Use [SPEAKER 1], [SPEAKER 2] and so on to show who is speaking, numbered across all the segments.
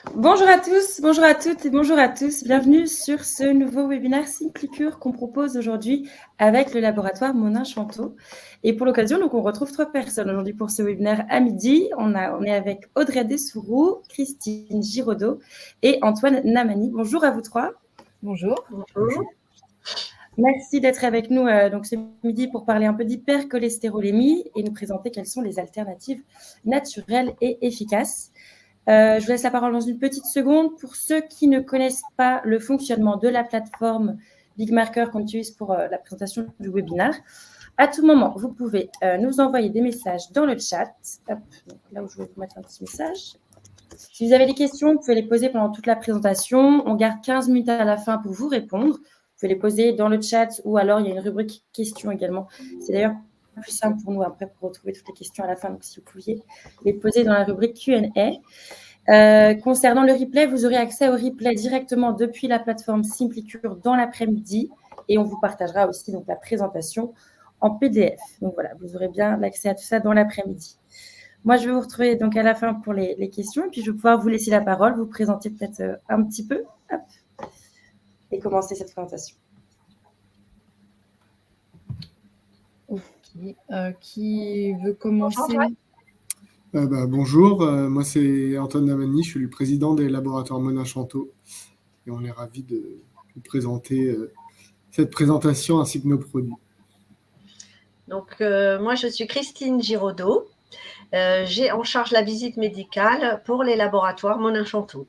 [SPEAKER 1] Bonjour à tous, bonjour à toutes et bonjour à tous. Bienvenue sur ce nouveau webinaire Simplicure qu'on propose aujourd'hui avec le laboratoire Monin-Chanteau. Et pour l'occasion, donc on retrouve 3 personnes aujourd'hui pour ce webinaire à midi. On est avec Audrey Dessouroux, Christine Giraudot et Antoine Namani. Bonjour à vous 3.
[SPEAKER 2] Bonjour.
[SPEAKER 3] Bonjour.
[SPEAKER 1] Merci d'être avec nous donc ce midi pour parler un peu d'hypercholestérolémie et nous présenter quelles sont les alternatives naturelles et efficaces. Je vous laisse la parole dans une petite seconde. Pour ceux qui ne connaissent pas le fonctionnement de la plateforme Big Marker qu'on utilise pour la présentation du webinaire, à tout moment, vous pouvez nous envoyer des messages dans le chat. Hop, donc là où je vais vous mettre un petit message. Si vous avez des questions, vous pouvez les poser pendant toute la présentation. On garde 15 minutes à la fin pour vous répondre. Vous pouvez les poser dans le chat ou alors il y a une rubrique questions également. C'est d'ailleurs plus simple pour nous après pour retrouver toutes les questions à la fin. Donc, si vous pouviez les poser dans la rubrique Q&A. Concernant le replay, vous aurez accès au replay directement depuis la plateforme Simplicure dans l'après-midi et on vous partagera aussi donc la présentation en PDF. Donc voilà, vous aurez bien l'accès à tout ça dans l'après-midi. Moi, je vais vous retrouver donc à la fin pour les questions et puis je vais pouvoir vous laisser la parole, vous présenter peut-être un petit peu et commencer cette présentation.
[SPEAKER 2] Ok. Qui veut commencer?
[SPEAKER 3] Bonjour, moi c'est Antoine Namani, je suis le président des laboratoires Monin-Chanteau et on est ravis de vous présenter cette présentation ainsi que nos produits.
[SPEAKER 4] Donc, moi je suis Christine Giraudot, j'ai en charge la visite médicale pour les laboratoires Monin-Chanteau.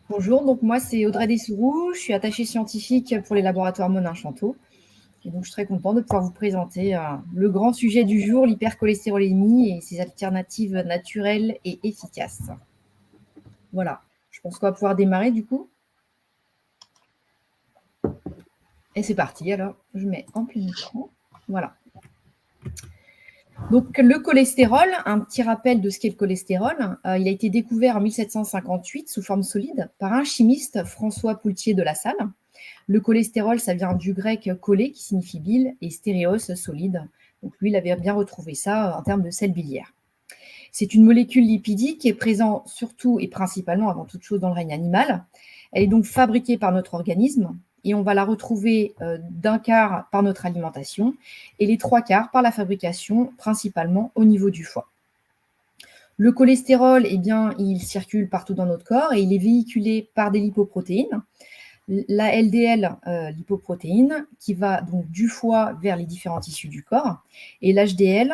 [SPEAKER 2] Bonjour, donc moi c'est Audrey Dessouroux, je suis attachée scientifique pour les laboratoires Monin-Chanteau. Et donc, je suis très contente de pouvoir vous présenter le grand sujet du jour, l'hypercholestérolémie et ses alternatives naturelles et efficaces. Voilà, je pense qu'on va pouvoir démarrer du coup. Et c'est parti, alors je mets en plein écran. Voilà. Donc, le cholestérol, un petit rappel de ce qu'est le cholestérol. Il a été découvert en 1758 sous forme solide par un chimiste, François Poultier de La Salle. Le cholestérol, ça vient du grec cholé, qui signifie bile, et stéréos, solide. Donc lui, il avait bien retrouvé ça en termes de sel biliaire. C'est une molécule lipidique qui est présente surtout et principalement, avant toute chose, dans le règne animal. Elle est donc fabriquée par notre organisme et on va la retrouver d'un quart par notre alimentation et les 3 quarts par la fabrication, principalement au niveau du foie. Le cholestérol, eh bien, il circule partout dans notre corps et il est véhiculé par des lipoprotéines. La LDL, lipoprotéine, qui va donc du foie vers les différents tissus du corps, et l'HDL,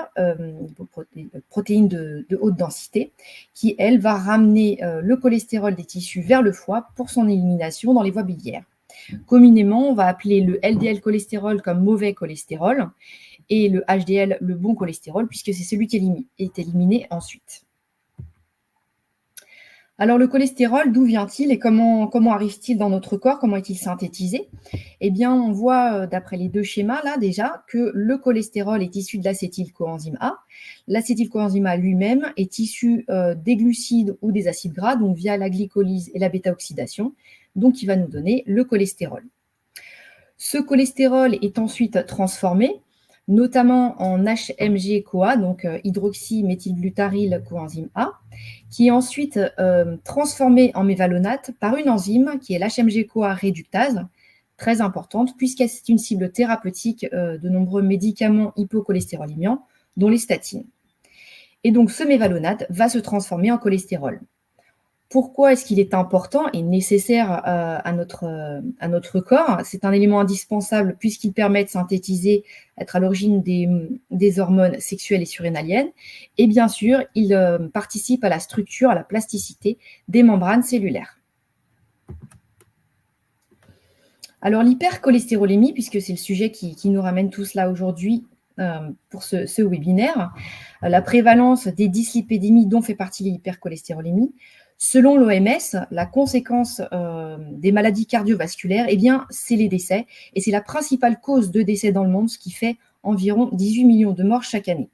[SPEAKER 2] protéine de haute densité, qui, elle, va ramener le cholestérol des tissus vers le foie pour son élimination dans les voies biliaires. Communément, on va appeler le LDL cholestérol comme mauvais cholestérol, et le HDL le bon cholestérol, puisque c'est celui qui est éliminé ensuite. Alors, le cholestérol, d'où vient-il et comment arrive-t-il dans notre corps? Comment est-il synthétisé? Eh bien, on voit, d'après les 2 schémas, là, déjà, que le cholestérol est issu de l'acétylcoenzyme A. L'acétylcoenzyme A lui-même est issu des glucides ou des acides gras, donc via la glycolyse et la bêta-oxydation, donc il va nous donner le cholestérol. Ce cholestérol est ensuite transformé, notamment en HMG-CoA, donc hydroxyméthylglutaryl coenzyme A, qui est ensuite transformé en mévalonate par une enzyme qui est l'HMG-CoA réductase, très importante, puisque c'est une cible thérapeutique de nombreux médicaments hypocholestérolémiants, dont les statines. Et donc, ce mévalonate va se transformer en cholestérol. Pourquoi est-ce qu'il est important et nécessaire à notre corps? C'est un élément indispensable puisqu'il permet de synthétiser, être à l'origine des hormones sexuelles et surrénaliennes. Et bien sûr, il participe à la structure, à la plasticité des membranes cellulaires. Alors, l'hypercholestérolémie, puisque c'est le sujet qui nous ramène tous là aujourd'hui pour ce webinaire, la prévalence des dyslipidémies dont fait partie l'hypercholestérolémie. Selon l'OMS, la conséquence des maladies cardiovasculaires, eh bien, c'est les décès. Et c'est la principale cause de décès dans le monde, ce qui fait environ 18 millions de morts chaque année.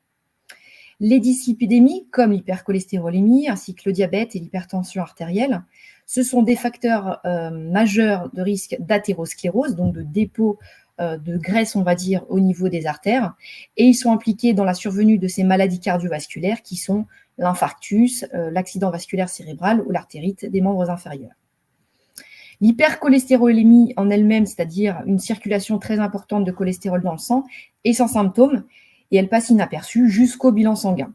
[SPEAKER 2] Les dyslipidémies, comme l'hypercholestérolémie, ainsi que le diabète et l'hypertension artérielle, ce sont des facteurs majeurs de risque d'athérosclérose, donc de dépôt de graisse, on va dire, au niveau des artères. Et ils sont impliqués dans la survenue de ces maladies cardiovasculaires qui sont l'infarctus, l'accident vasculaire cérébral ou l'artérite des membres inférieurs. L'hypercholestérolémie en elle-même, c'est-à-dire une circulation très importante de cholestérol dans le sang, est sans symptômes et elle passe inaperçue jusqu'au bilan sanguin,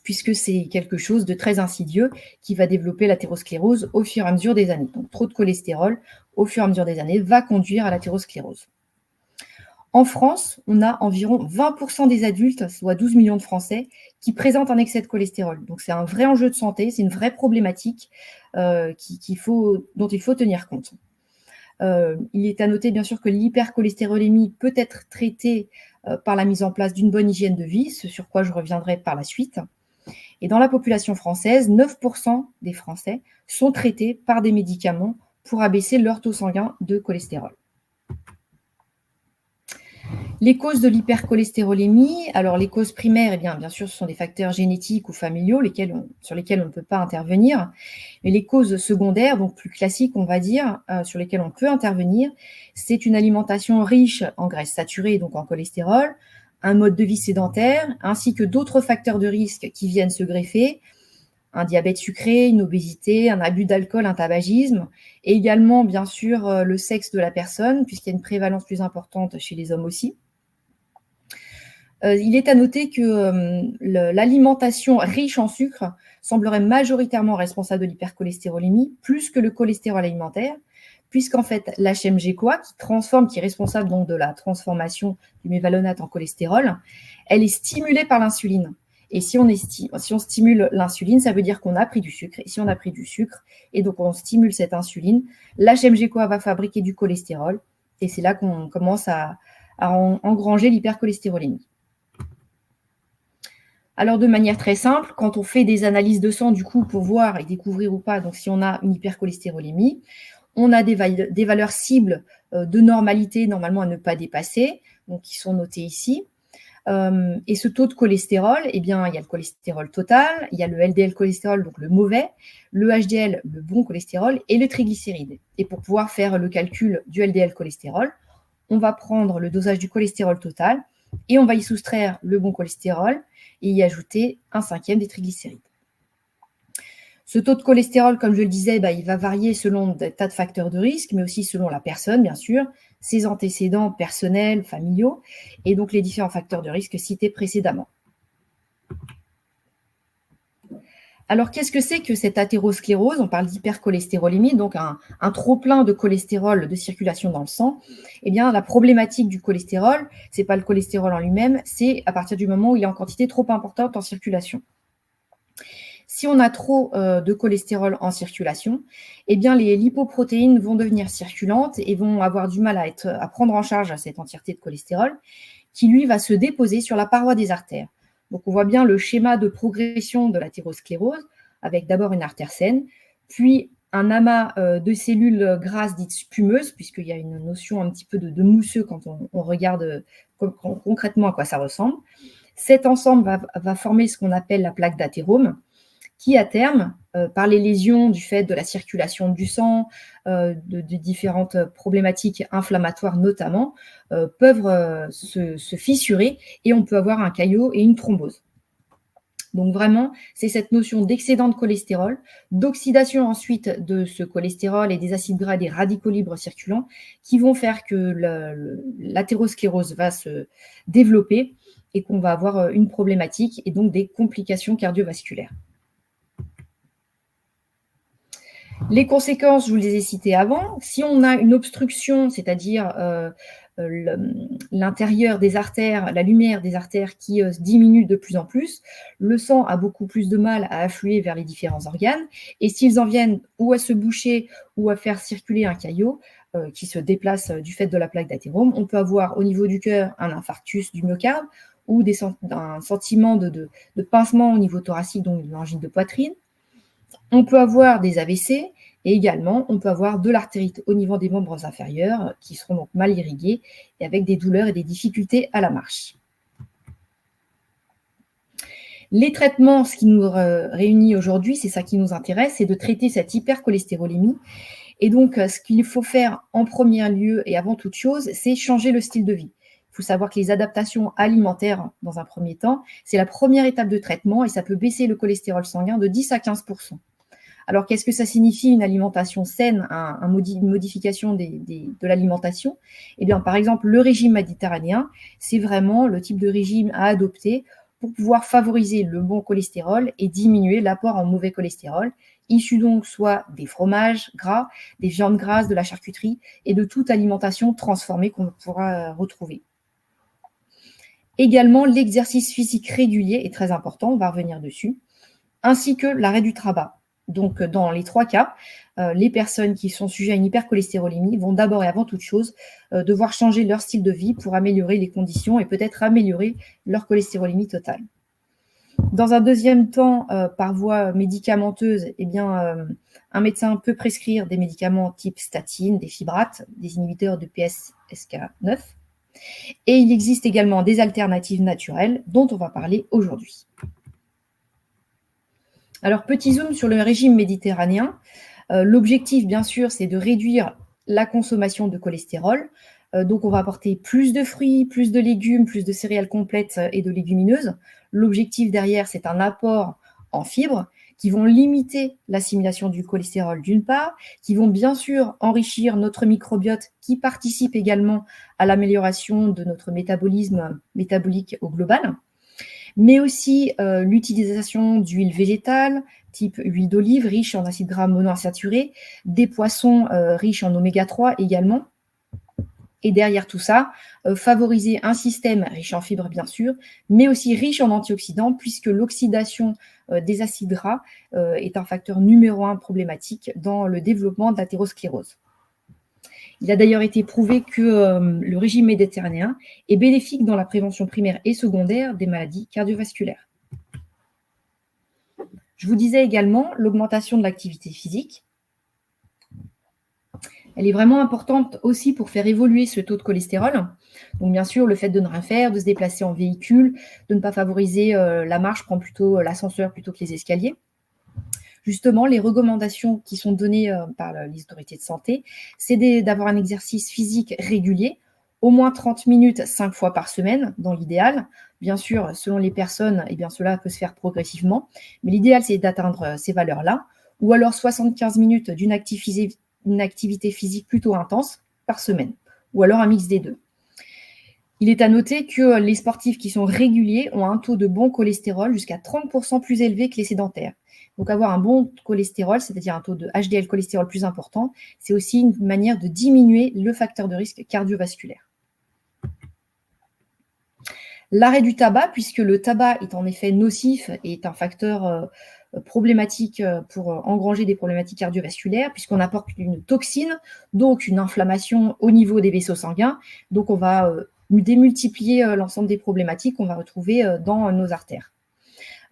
[SPEAKER 2] puisque c'est quelque chose de très insidieux qui va développer l'athérosclérose au fur et à mesure des années. Donc, trop de cholestérol au fur et à mesure des années va conduire à l'athérosclérose. En France, on a environ 20% des adultes, soit 12 millions de Français, qui présentent un excès de cholestérol. Donc, c'est un vrai enjeu de santé, c'est une vraie problématique dont il faut tenir compte. Il est à noter, bien sûr, que l'hypercholestérolémie peut être traitée par la mise en place d'une bonne hygiène de vie, ce sur quoi je reviendrai par la suite. Et dans la population française, 9% des Français sont traités par des médicaments pour abaisser leur taux sanguin de cholestérol. Les causes de l'hypercholestérolémie, alors les causes primaires, bien sûr, ce sont des facteurs génétiques ou familiaux sur lesquels on ne peut pas intervenir. Mais les causes secondaires, donc plus classiques, on va dire, sur lesquelles on peut intervenir, c'est une alimentation riche en graisses saturées, donc en cholestérol, un mode de vie sédentaire, ainsi que d'autres facteurs de risque qui viennent se greffer, un diabète sucré, une obésité, un abus d'alcool, un tabagisme, et également, bien sûr, le sexe de la personne, puisqu'il y a une prévalence plus importante chez les hommes aussi. Il est à noter que l'alimentation riche en sucre semblerait majoritairement responsable de l'hypercholestérolémie, plus que le cholestérol alimentaire, puisqu'en fait, l'HMG-CoA, qui est responsable donc de la transformation du mévalonate en cholestérol, elle est stimulée par l'insuline. Et si on stimule l'insuline, ça veut dire qu'on a pris du sucre. Et si on a pris du sucre, et donc on stimule cette insuline, l'HMG-CoA va fabriquer du cholestérol. Et c'est là qu'on commence à engranger l'hypercholestérolémie. Alors, de manière très simple, quand on fait des analyses de sang, du coup, pour voir et découvrir ou pas, donc si on a une hypercholestérolémie, on a des valeurs cibles de normalité, normalement à ne pas dépasser, donc qui sont notées ici. Et ce taux de cholestérol, eh bien, il y a le cholestérol total, il y a le LDL cholestérol, donc le mauvais, le HDL, le bon cholestérol, et le triglycéride. Et pour pouvoir faire le calcul du LDL cholestérol, on va prendre le dosage du cholestérol total et on va y soustraire le bon cholestérol et y ajouter 1/5 des triglycérides. Ce taux de cholestérol, comme je le disais, il va varier selon des tas de facteurs de risque, mais aussi selon la personne, bien sûr, ses antécédents personnels, familiaux, et donc les différents facteurs de risque cités précédemment. Alors, qu'est-ce que c'est que cette athérosclérose? On parle d'hypercholestérolémie, donc un trop-plein de cholestérol de circulation dans le sang. Eh bien, la problématique du cholestérol, ce n'est pas le cholestérol en lui-même, c'est à partir du moment où il est en quantité trop importante en circulation. Si on a trop de cholestérol en circulation, eh bien, les lipoprotéines vont devenir circulantes et vont avoir du mal à prendre en charge cette entièreté de cholestérol qui, lui, va se déposer sur la paroi des artères. Donc, on voit bien le schéma de progression de l'athérosclérose avec d'abord une artère saine, puis un amas de cellules grasses dites spumeuses, puisqu'il y a une notion un petit peu de mousseux quand on regarde concrètement à quoi ça ressemble. Cet ensemble va former ce qu'on appelle la plaque d'athérome, qui, à terme, par les lésions du fait de la circulation du sang, de différentes problématiques inflammatoires notamment, peuvent se fissurer et on peut avoir un caillot et une thrombose. Donc vraiment, c'est cette notion d'excédent de cholestérol, d'oxydation ensuite de ce cholestérol et des acides gras et des radicaux libres circulants qui vont faire que l'athérosclérose va se développer et qu'on va avoir une problématique et donc des complications cardiovasculaires. Les conséquences, je vous les ai citées avant. Si on a une obstruction, c'est-à-dire l'intérieur des artères, la lumière des artères qui diminue de plus en plus, le sang a beaucoup plus de mal à affluer vers les différents organes. Et s'ils en viennent ou à se boucher ou à faire circuler un caillot qui se déplace du fait de la plaque d'athérome, on peut avoir au niveau du cœur un infarctus du myocarde ou un sentiment de pincement au niveau thoracique, donc une angine de poitrine. On peut avoir des AVC et également, on peut avoir de l'artérite au niveau des membres inférieurs qui seront donc mal irrigués et avec des douleurs et des difficultés à la marche. Les traitements, ce qui nous réunit aujourd'hui, c'est ça qui nous intéresse, c'est de traiter cette hypercholestérolémie. Et donc, ce qu'il faut faire en premier lieu et avant toute chose, c'est changer le style de vie. Il faut savoir que les adaptations alimentaires, dans un premier temps, c'est la première étape de traitement et ça peut baisser le cholestérol sanguin de 10 à 15%. Alors, qu'est-ce que ça signifie une alimentation saine, une modification de l'alimentation? Eh bien, par exemple, le régime méditerranéen, c'est vraiment le type de régime à adopter pour pouvoir favoriser le bon cholestérol et diminuer l'apport en mauvais cholestérol, issu donc soit des fromages gras, des viandes grasses, de la charcuterie et de toute alimentation transformée qu'on pourra retrouver. Également, l'exercice physique régulier est très important, on va revenir dessus, ainsi que l'arrêt du tabac. Donc, dans les 3 cas, les personnes qui sont sujettes à une hypercholestérolémie vont d'abord et avant toute chose devoir changer leur style de vie pour améliorer les conditions et peut-être améliorer leur cholestérolémie totale. Dans un deuxième temps, par voie médicamenteuse, eh bien, un médecin peut prescrire des médicaments type statine, des fibrates, des inhibiteurs de PCSK9. Et il existe également des alternatives naturelles dont on va parler aujourd'hui. Alors, petit zoom sur le régime méditerranéen. L'objectif, bien sûr, c'est de réduire la consommation de cholestérol. Donc, on va apporter plus de fruits, plus de légumes, plus de céréales complètes et de légumineuses. L'objectif derrière, c'est un apport en fibres qui vont limiter l'assimilation du cholestérol d'une part, qui vont bien sûr enrichir notre microbiote qui participe également à l'amélioration de notre métabolisme métabolique au global, mais aussi l'utilisation d'huiles végétales, type huile d'olive, riche en acides gras monoinsaturés, des poissons riches en oméga 3 également. Et derrière tout ça, favoriser un système riche en fibres, bien sûr, mais aussi riche en antioxydants, puisque l'oxydation des acides gras est un facteur numéro 1 problématique dans le développement de l'athérosclérose. Il a d'ailleurs été prouvé que le régime méditerranéen est bénéfique dans la prévention primaire et secondaire des maladies cardiovasculaires. Je vous disais également l'augmentation de l'activité physique. Elle est vraiment importante aussi pour faire évoluer ce taux de cholestérol. Donc, bien sûr, le fait de ne rien faire, de se déplacer en véhicule, de ne pas favoriser la marche, prendre plutôt l'ascenseur plutôt que les escaliers. Justement, les recommandations qui sont données par les autorités de santé, c'est d'avoir un exercice physique régulier, au moins 30 minutes 5 fois par semaine, dans l'idéal. Bien sûr, selon les personnes, eh bien, cela peut se faire progressivement, mais l'idéal, c'est d'atteindre ces valeurs-là, ou alors 75 minutes d'une activité physique plutôt intense par semaine, ou alors un mix des deux. Il est à noter que les sportifs qui sont réguliers ont un taux de bon cholestérol jusqu'à 30% plus élevé que les sédentaires. Donc avoir un bon cholestérol, c'est-à-dire un taux de HDL cholestérol plus important, c'est aussi une manière de diminuer le facteur de risque cardiovasculaire. L'arrêt du tabac, puisque le tabac est en effet nocif et est un facteur problématique pour engranger des problématiques cardiovasculaires, puisqu'on apporte une toxine, donc une inflammation au niveau des vaisseaux sanguins. Donc on va démultiplier l'ensemble des problématiques qu'on va retrouver dans nos artères.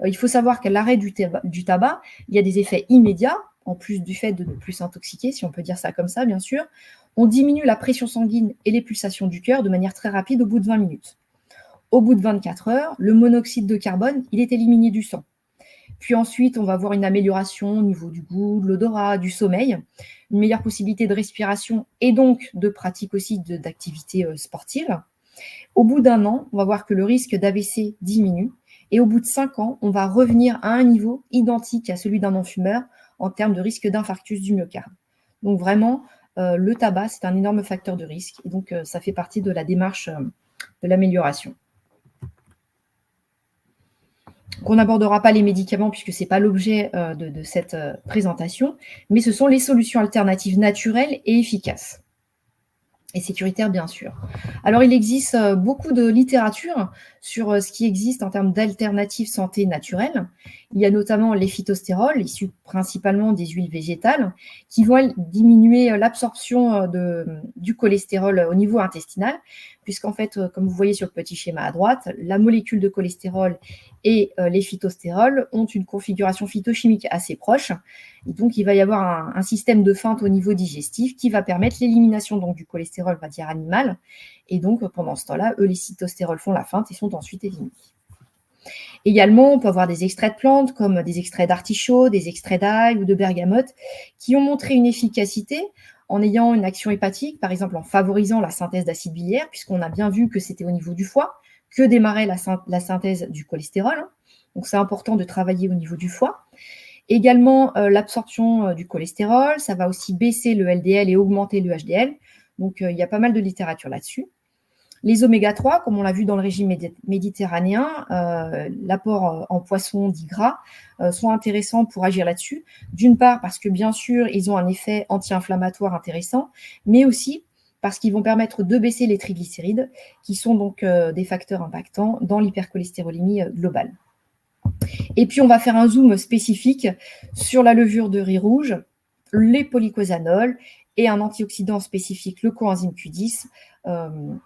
[SPEAKER 2] Il faut savoir qu'à l'arrêt du tabac, il y a des effets immédiats, en plus du fait de ne plus s'intoxiquer, si on peut dire ça comme ça, bien sûr. On diminue la pression sanguine et les pulsations du cœur de manière très rapide au bout de 20 minutes. Au bout de 24 heures, le monoxyde de carbone, il est éliminé du sang. Puis ensuite, on va avoir une amélioration au niveau du goût, de l'odorat, du sommeil, une meilleure possibilité de respiration et donc de pratique aussi d'activité sportive. Au bout d'1 an, on va voir que le risque d'AVC diminue. Et au bout de 5 ans, on va revenir à un niveau identique à celui d'un non-fumeur en termes de risque d'infarctus du myocarde. Donc vraiment, le tabac, c'est un énorme facteur de risque. Et donc, ça fait partie de la démarche de l'amélioration. On n'abordera pas les médicaments puisque ce n'est pas l'objet de cette présentation, mais ce sont les solutions alternatives naturelles et efficaces. Et sécuritaires, bien sûr. Alors, il existe beaucoup de littérature sur ce qui existe en termes d'alternatives santé naturelles. Il y a notamment les phytostérols, issus principalement des huiles végétales, qui vont diminuer l'absorption du cholestérol au niveau intestinal, puisqu'en fait, comme vous voyez sur le petit schéma à droite, la molécule de cholestérol et les phytostérols ont une configuration phytochimique assez proche. Et donc, il va y avoir un système de feinte au niveau digestif qui va permettre l'élimination donc, du cholestérol, on va dire, animal. Et donc, pendant ce temps-là, les phytostérols font la feinte et sont ensuite éliminés. Également, on peut avoir des extraits de plantes comme des extraits d'artichaut, des extraits d'ail ou de bergamote qui ont montré une efficacité en ayant une action hépatique, par exemple en favorisant la synthèse d'acide biliaire, puisqu'on a bien vu que c'était au niveau du foie que démarrait la synthèse du cholestérol. Hein. Donc, c'est important de travailler au niveau du foie. Également, l'absorption du cholestérol, ça va aussi baisser le LDL et augmenter le HDL. Donc, il y a pas mal de littérature là-dessus. Les oméga 3, comme on l'a vu dans le régime méditerranéen, l'apport en poisson dits gras sont intéressants pour agir là-dessus. D'une part, parce que bien sûr, ils ont un effet anti-inflammatoire intéressant, mais aussi parce qu'ils vont permettre de baisser les triglycérides, qui sont donc des facteurs impactants dans l'hypercholestérolémie globale. Et puis, on va faire un zoom spécifique sur la levure de riz rouge, les polycosanols et un antioxydant spécifique, le coenzyme Q10,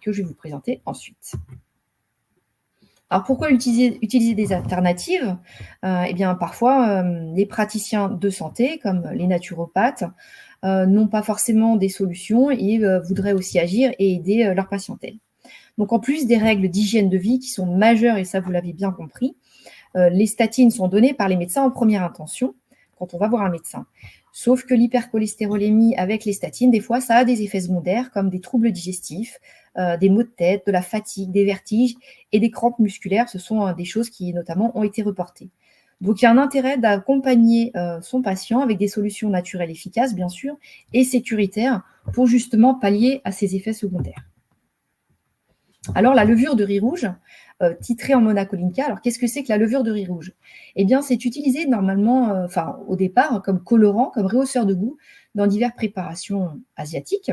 [SPEAKER 2] que je vais vous présenter ensuite. Alors, pourquoi utiliser des alternatives ? Eh bien, parfois, les praticiens de santé, comme les naturopathes, n'ont pas forcément des solutions et voudraient aussi agir et aider leur patientèle. Donc, en plus des règles d'hygiène de vie qui sont majeures, et ça, vous l'avez bien compris, les statines sont données par les médecins en première intention quand on va voir un médecin. Sauf que l'hypercholestérolémie avec les statines, des fois, ça a des effets secondaires comme des troubles digestifs, des maux de tête, de la fatigue, des vertiges et des crampes musculaires. Ce sont des choses qui, notamment, ont été reportées. Donc, il y a un intérêt d'accompagner son patient avec des solutions naturelles efficaces, bien sûr, et sécuritaires pour justement pallier à ces effets secondaires. Alors, la levure de riz rouge, titrée en monacolinca. Alors, qu'est-ce que c'est que la levure de riz rouge ? Eh bien, c'est utilisé normalement, au départ, comme colorant, comme rehausseur de goût dans diverses préparations asiatiques.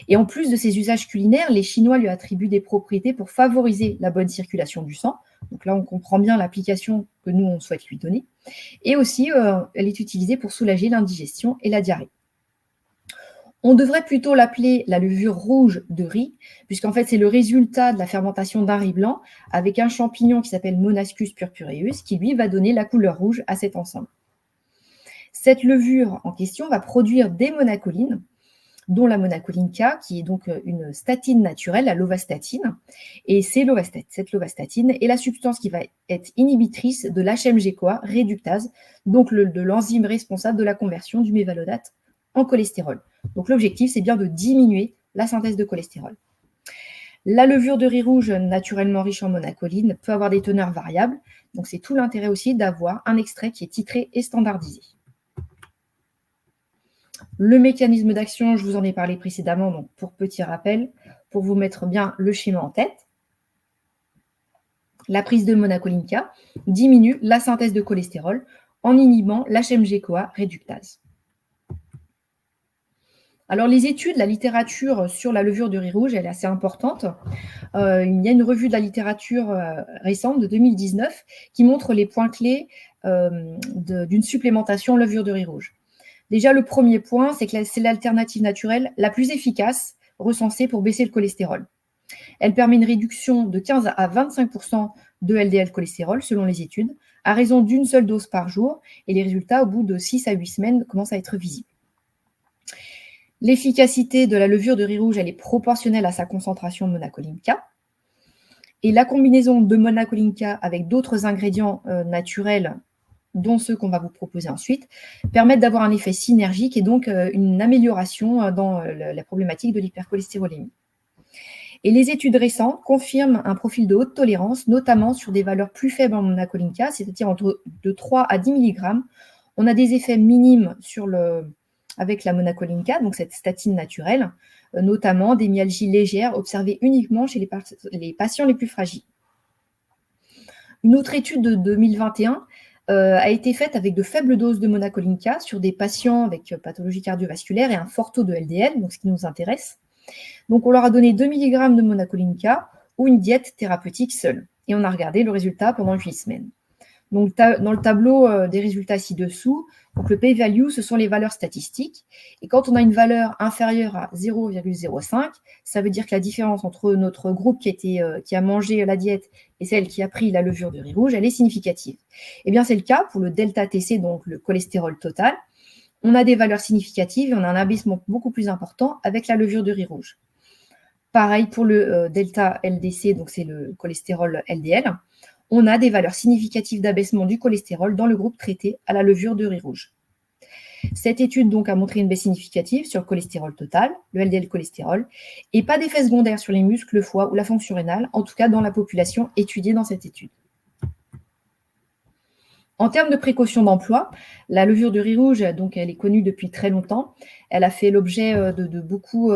[SPEAKER 2] Et en plus de ses usages culinaires, les Chinois lui attribuent des propriétés pour favoriser la bonne circulation du sang. Donc là, on comprend bien l'application que nous, on souhaite lui donner. Et aussi, elle est utilisée pour soulager l'indigestion et la diarrhée. On devrait plutôt l'appeler la levure rouge de riz, puisqu'en fait, c'est le résultat de la fermentation d'un riz blanc avec un champignon qui s'appelle Monascus purpureus, qui, lui, va donner la couleur rouge à cet ensemble. Cette levure en question va produire des monacolines, dont la monacolinca, qui est donc une statine naturelle, la lovastatine. Et cette lovastatine est la substance qui va être inhibitrice de l'HMG-CoA réductase, donc de l'enzyme responsable de la conversion du mévalonate en cholestérol. Donc l'objectif, c'est bien de diminuer la synthèse de cholestérol. La levure de riz rouge, naturellement riche en monacolines, peut avoir des teneurs variables. Donc c'est tout l'intérêt aussi d'avoir un extrait qui est titré et standardisé. Le mécanisme d'action, je vous en ai parlé précédemment, donc pour petit rappel, pour vous mettre bien le schéma en tête. La prise de monacolinca diminue la synthèse de cholestérol en inhibant l'HMG-CoA réductase. Alors, les études, la littérature sur la levure de riz rouge, elle est assez importante. Il y a une revue de la littérature récente de 2019 qui montre les points clés d'une supplémentation levure de riz rouge. Déjà, le premier point, c'est que c'est l'alternative naturelle la plus efficace recensée pour baisser le cholestérol. Elle permet une réduction de 15 à 25% de LDL cholestérol, selon les études, à raison d'une seule dose par jour, et les résultats, au bout de 6 à 8 semaines, commencent à être visibles. L'efficacité de la levure de riz rouge, elle est proportionnelle à sa concentration monacolinca. Et la combinaison de monacolinca avec d'autres ingrédients naturels, dont ceux qu'on va vous proposer ensuite, permettent d'avoir un effet synergique et donc une amélioration dans la problématique de l'hypercholestérolémie. Et les études récentes confirment un profil de haute tolérance, notamment sur des valeurs plus faibles en monacolinca, c'est-à-dire entre de 3 à 10 mg. On a des effets minimes avec la monacolinca, donc cette statine naturelle, notamment des myalgies légères observées uniquement chez les patients les plus fragiles. Une autre étude de 2021 a été faite avec de faibles doses de monacolinca sur des patients avec pathologie cardiovasculaire et un fort taux de LDL, donc ce qui nous intéresse. Donc on leur a donné 2 mg de monacolinca ou une diète thérapeutique seule. Et on a regardé le résultat pendant 8 semaines. Donc, dans le tableau des résultats ci-dessous, donc le p-value, ce sont les valeurs statistiques. Et quand on a une valeur inférieure à 0,05, ça veut dire que la différence entre notre groupe qui a mangé la diète et celle qui a pris la levure de riz rouge, elle est significative. Eh bien, c'est le cas pour le delta-TC, donc le cholestérol total. On a des valeurs significatives et on a un abaissement beaucoup plus important avec la levure de riz rouge. Pareil pour le delta-LDC, donc c'est le cholestérol LDL. On a des valeurs significatives d'abaissement du cholestérol dans le groupe traité à la levure de riz rouge. Cette étude donc a montré une baisse significative sur le cholestérol total, le LDL cholestérol, et pas d'effet secondaire sur les muscles, le foie ou la fonction rénale, en tout cas dans la population étudiée dans cette étude. En termes de précautions d'emploi, la levure de riz rouge, donc, elle est connue depuis très longtemps. Elle a fait l'objet de beaucoup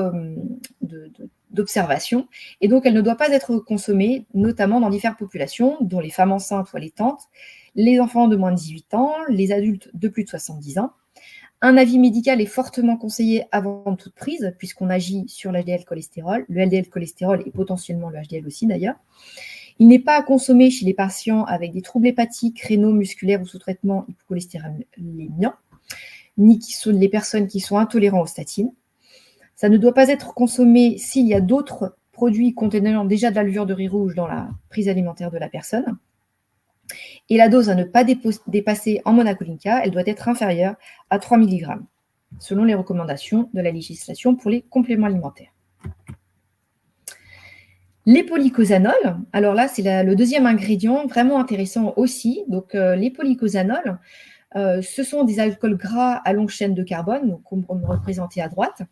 [SPEAKER 2] d'observations et donc elle ne doit pas être consommée, notamment dans différentes populations, dont les femmes enceintes ou allaitantes, les enfants de moins de 18 ans, les adultes de plus de 70 ans. Un avis médical est fortement conseillé avant toute prise, puisqu'on agit sur l'HDL cholestérol, le LDL cholestérol et potentiellement le HDL aussi d'ailleurs. Il n'est pas à consommer chez les patients avec des troubles hépatiques, rénaux, musculaires ou sous traitement hypocholestérolémiant, ni les personnes qui sont intolérants aux statines. Ça ne doit pas être consommé s'il y a d'autres produits contenant déjà de la levure de riz rouge dans la prise alimentaire de la personne. Et la dose à ne pas dépasser en monacolinca, elle doit être inférieure à 3 mg, selon les recommandations de la législation pour les compléments alimentaires. Les polycosanols, alors là, c'est le deuxième ingrédient vraiment intéressant aussi. Donc, les polycosanols, ce sont des alcools gras à longue chaîne de carbone, donc comme représenté à droite.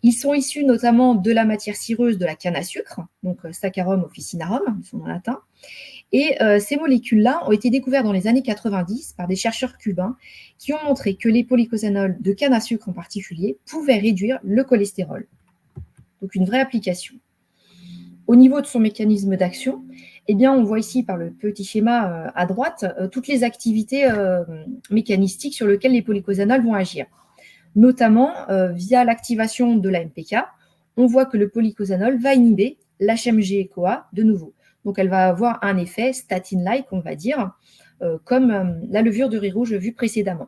[SPEAKER 2] Ils sont issus notamment de la matière cireuse de la canne à sucre, donc Saccharum officinarum, ils sont en latin. Et ces molécules-là ont été découvertes dans les années 90 par des chercheurs cubains qui ont montré que les polycosanols de canne à sucre en particulier pouvaient réduire le cholestérol. Donc, une vraie application. Au niveau de son mécanisme d'action, eh bien, on voit ici par le petit schéma à droite toutes les activités mécanistiques sur lesquelles les polycosanols vont agir. Notamment via l'activation de la MPK, on voit que le polycosanol va inhiber l'HMG-CoA de nouveau. Donc, elle va avoir un effet statin-like, on va dire, comme la levure de riz rouge vue précédemment.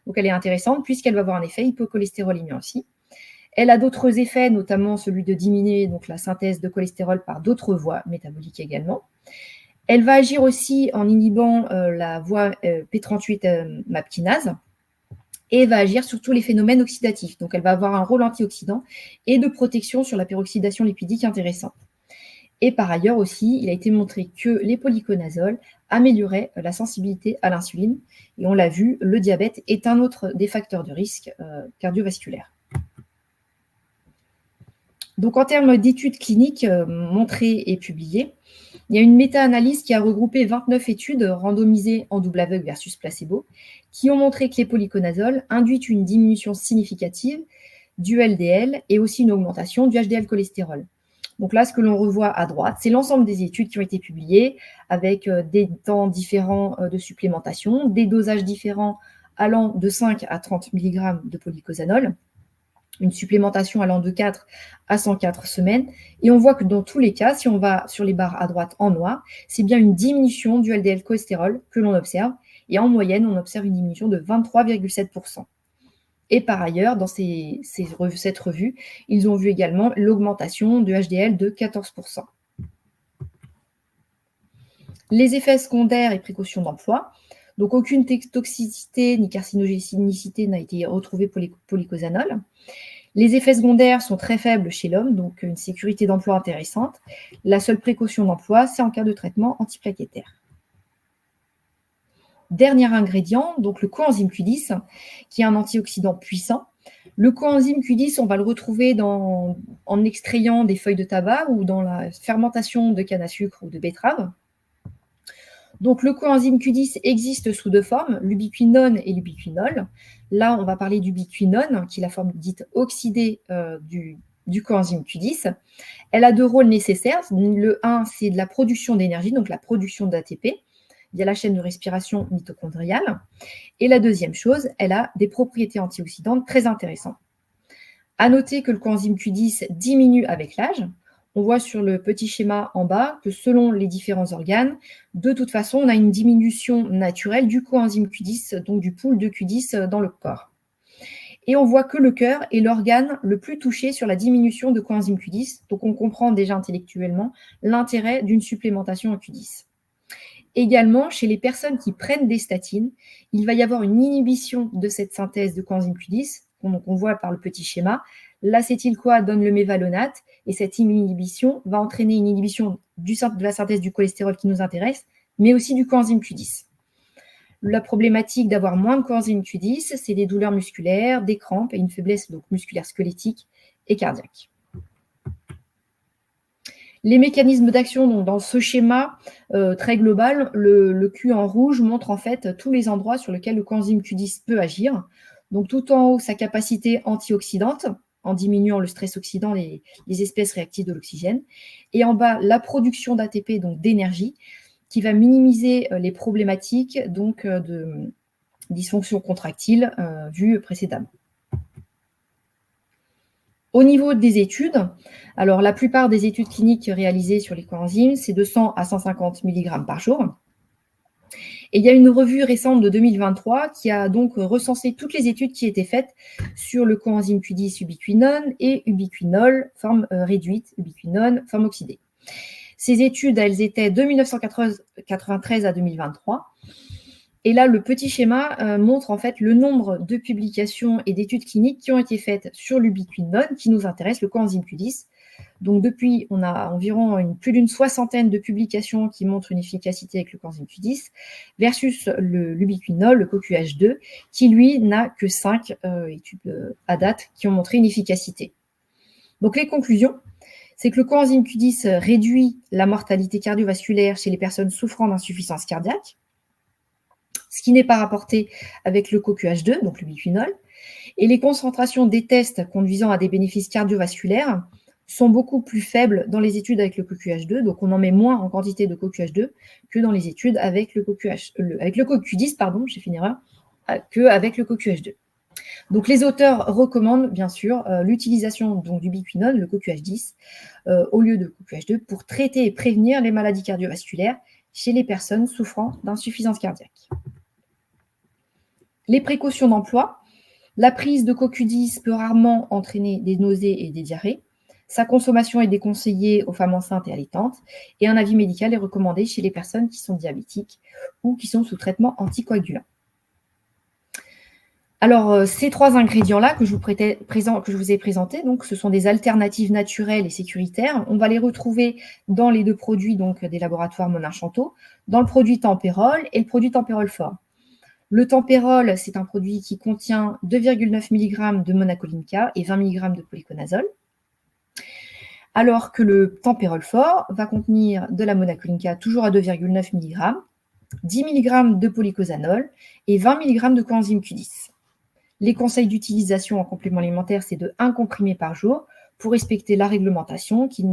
[SPEAKER 2] Donc, elle est intéressante puisqu'elle va avoir un effet hypocholestérolémien aussi. Elle a d'autres effets, notamment celui de diminuer donc, la synthèse de cholestérol par d'autres voies métaboliques également. Elle va agir aussi en inhibant la voie P38 MAP kinase et va agir sur tous les phénomènes oxydatifs. Donc, elle va avoir un rôle antioxydant et de protection sur la peroxydation lipidique intéressant. Et par ailleurs aussi, il a été montré que les polyconazoles amélioraient la sensibilité à l'insuline. Et on l'a vu, le diabète est un autre des facteurs de risque cardiovasculaire. Donc, en termes d'études cliniques montrées et publiées, il y a une méta-analyse qui a regroupé 29 études randomisées en double aveugle versus placebo, qui ont montré que les polyconazoles induisent une diminution significative du LDL et aussi une augmentation du HDL cholestérol. Donc là, ce que l'on revoit à droite, c'est l'ensemble des études qui ont été publiées avec des temps différents de supplémentation, des dosages différents allant de 5 à 30 mg de polycosanol, une supplémentation allant de 4 à 104 semaines. Et on voit que dans tous les cas, si on va sur les barres à droite en noir, c'est bien une diminution du LDL cholestérol que l'on observe. Et en moyenne, on observe une diminution de 23,7%. Et par ailleurs, dans cette revue, ils ont vu également l'augmentation du HDL de 14%. Les effets secondaires et précautions d'emploi. Donc, aucune toxicité ni carcinogénicité n'a été retrouvée pour les polycosanols. Les effets secondaires sont très faibles chez l'homme, donc une sécurité d'emploi intéressante. La seule précaution d'emploi, c'est en cas de traitement antiplaquettaire. Dernier ingrédient, donc le coenzyme Q10, qui est un antioxydant puissant. Le coenzyme Q10, on va le retrouver en extrayant des feuilles de tabac ou dans la fermentation de canne à sucre ou de betterave. Donc, le coenzyme Q10 existe sous deux formes, l'ubiquinone et l'ubiquinol. Là, on va parler d'ubiquinone, qui est la forme dite oxydée du coenzyme Q10. Elle a deux rôles nécessaires. Le 1, c'est de la production d'énergie, donc la production d'ATP, via la chaîne de respiration mitochondriale. Et la deuxième chose, elle a des propriétés antioxydantes très intéressantes. À noter que le coenzyme Q10 diminue avec l'âge. On voit sur le petit schéma en bas que selon les différents organes, de toute façon, on a une diminution naturelle du coenzyme Q10, donc du pool de Q10 dans le corps. Et on voit que le cœur est l'organe le plus touché sur la diminution de coenzyme Q10. Donc, on comprend déjà intellectuellement l'intérêt d'une supplémentation en Q10. Également, chez les personnes qui prennent des statines, il va y avoir une inhibition de cette synthèse de coenzyme Q10, donc on voit par le petit schéma. L'acétyl-CoA donne le mévalonate et cette inhibition va entraîner une inhibition de la synthèse du cholestérol qui nous intéresse, mais aussi du coenzyme Q10. La problématique d'avoir moins de coenzyme Q10, c'est des douleurs musculaires, des crampes et une faiblesse donc, musculaire squelettique et cardiaque. Les mécanismes d'action, donc dans ce schéma très global, le Q en rouge montre en fait tous les endroits sur lesquels le coenzyme Q10 peut agir. Donc tout en haut, sa capacité antioxydante, en diminuant le stress oxydant les espèces réactives de l'oxygène. Et en bas, la production d'ATP, donc d'énergie, qui va minimiser les problématiques donc, de dysfonction contractile vues précédemment. Au niveau des études, alors la plupart des études cliniques réalisées sur les coenzymes, c'est de 100 à 150 mg par jour. Et il y a une revue récente de 2023 qui a donc recensé toutes les études qui étaient faites sur le coenzyme Q10 ubiquinone et ubiquinol, forme réduite, ubiquinone, forme oxydée. Ces études, elles étaient de 1993 à 2023. Et là, le petit schéma montre en fait le nombre de publications et d'études cliniques qui ont été faites sur l'ubiquinone, qui nous intéresse, le coenzyme Q10. Donc depuis, on a environ plus d'une soixantaine de publications qui montrent une efficacité avec le coenzyme Q10 versus l'ubiquinol, le CoQH2, qui lui n'a que 5 études à date qui ont montré une efficacité. Donc les conclusions, c'est que le coenzyme Q10 réduit la mortalité cardiovasculaire chez les personnes souffrant d'insuffisance cardiaque, ce qui n'est pas rapporté avec le CoQH2, donc l'ubiquinol, et les concentrations des tests conduisant à des bénéfices cardiovasculaires sont beaucoup plus faibles dans les études avec le CoQH2, donc on en met moins en quantité de CoQH2 que dans les études avec le CoQ10, pardon, j'ai fait une erreur, qu'avec le CoQH2. Donc les auteurs recommandent bien sûr l'utilisation d'ubiquinone, le CoQH10, au lieu de CoQH2 pour traiter et prévenir les maladies cardiovasculaires chez les personnes souffrant d'insuffisance cardiaque. Les précautions d'emploi. La prise de CoQ10 peut rarement entraîner des nausées et des diarrhées. Sa consommation est déconseillée aux femmes enceintes et allaitantes. Et un avis médical est recommandé chez les personnes qui sont diabétiques ou qui sont sous traitement anticoagulant. Alors, ces 3 ingrédients-là que je vous ai présentés, donc, ce sont des alternatives naturelles et sécuritaires. On va les retrouver dans les 2 produits donc, des laboratoires Monarch-Chanteau, dans le produit Tempérol et le produit Tempérol Fort. Le Tempérol, c'est un produit qui contient 2,9 mg de monacoline K et 20 mg de polyconazole, alors que le Tempérol Fort va contenir de la monacoline K toujours à 2,9 mg, 10 mg de polycosanol et 20 mg de coenzyme Q10. Les conseils d'utilisation en complément alimentaire, c'est de 1 comprimé par jour pour respecter la réglementation qui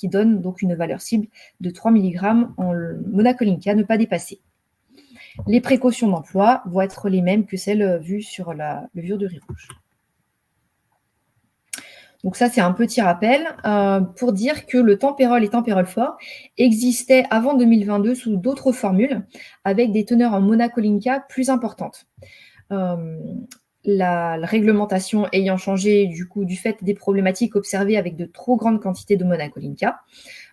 [SPEAKER 2] donne donc une valeur cible de 3 mg en monacoline K à ne pas dépasser. Les précautions d'emploi vont être les mêmes que celles vues sur la levure de riz rouge. Donc ça, c'est un petit rappel pour dire que le Tempérol et Tempérol Fort existaient avant 2022 sous d'autres formules avec des teneurs en monacoline K plus importantes. La réglementation ayant changé du fait des problématiques observées avec de trop grandes quantités de monacoline K,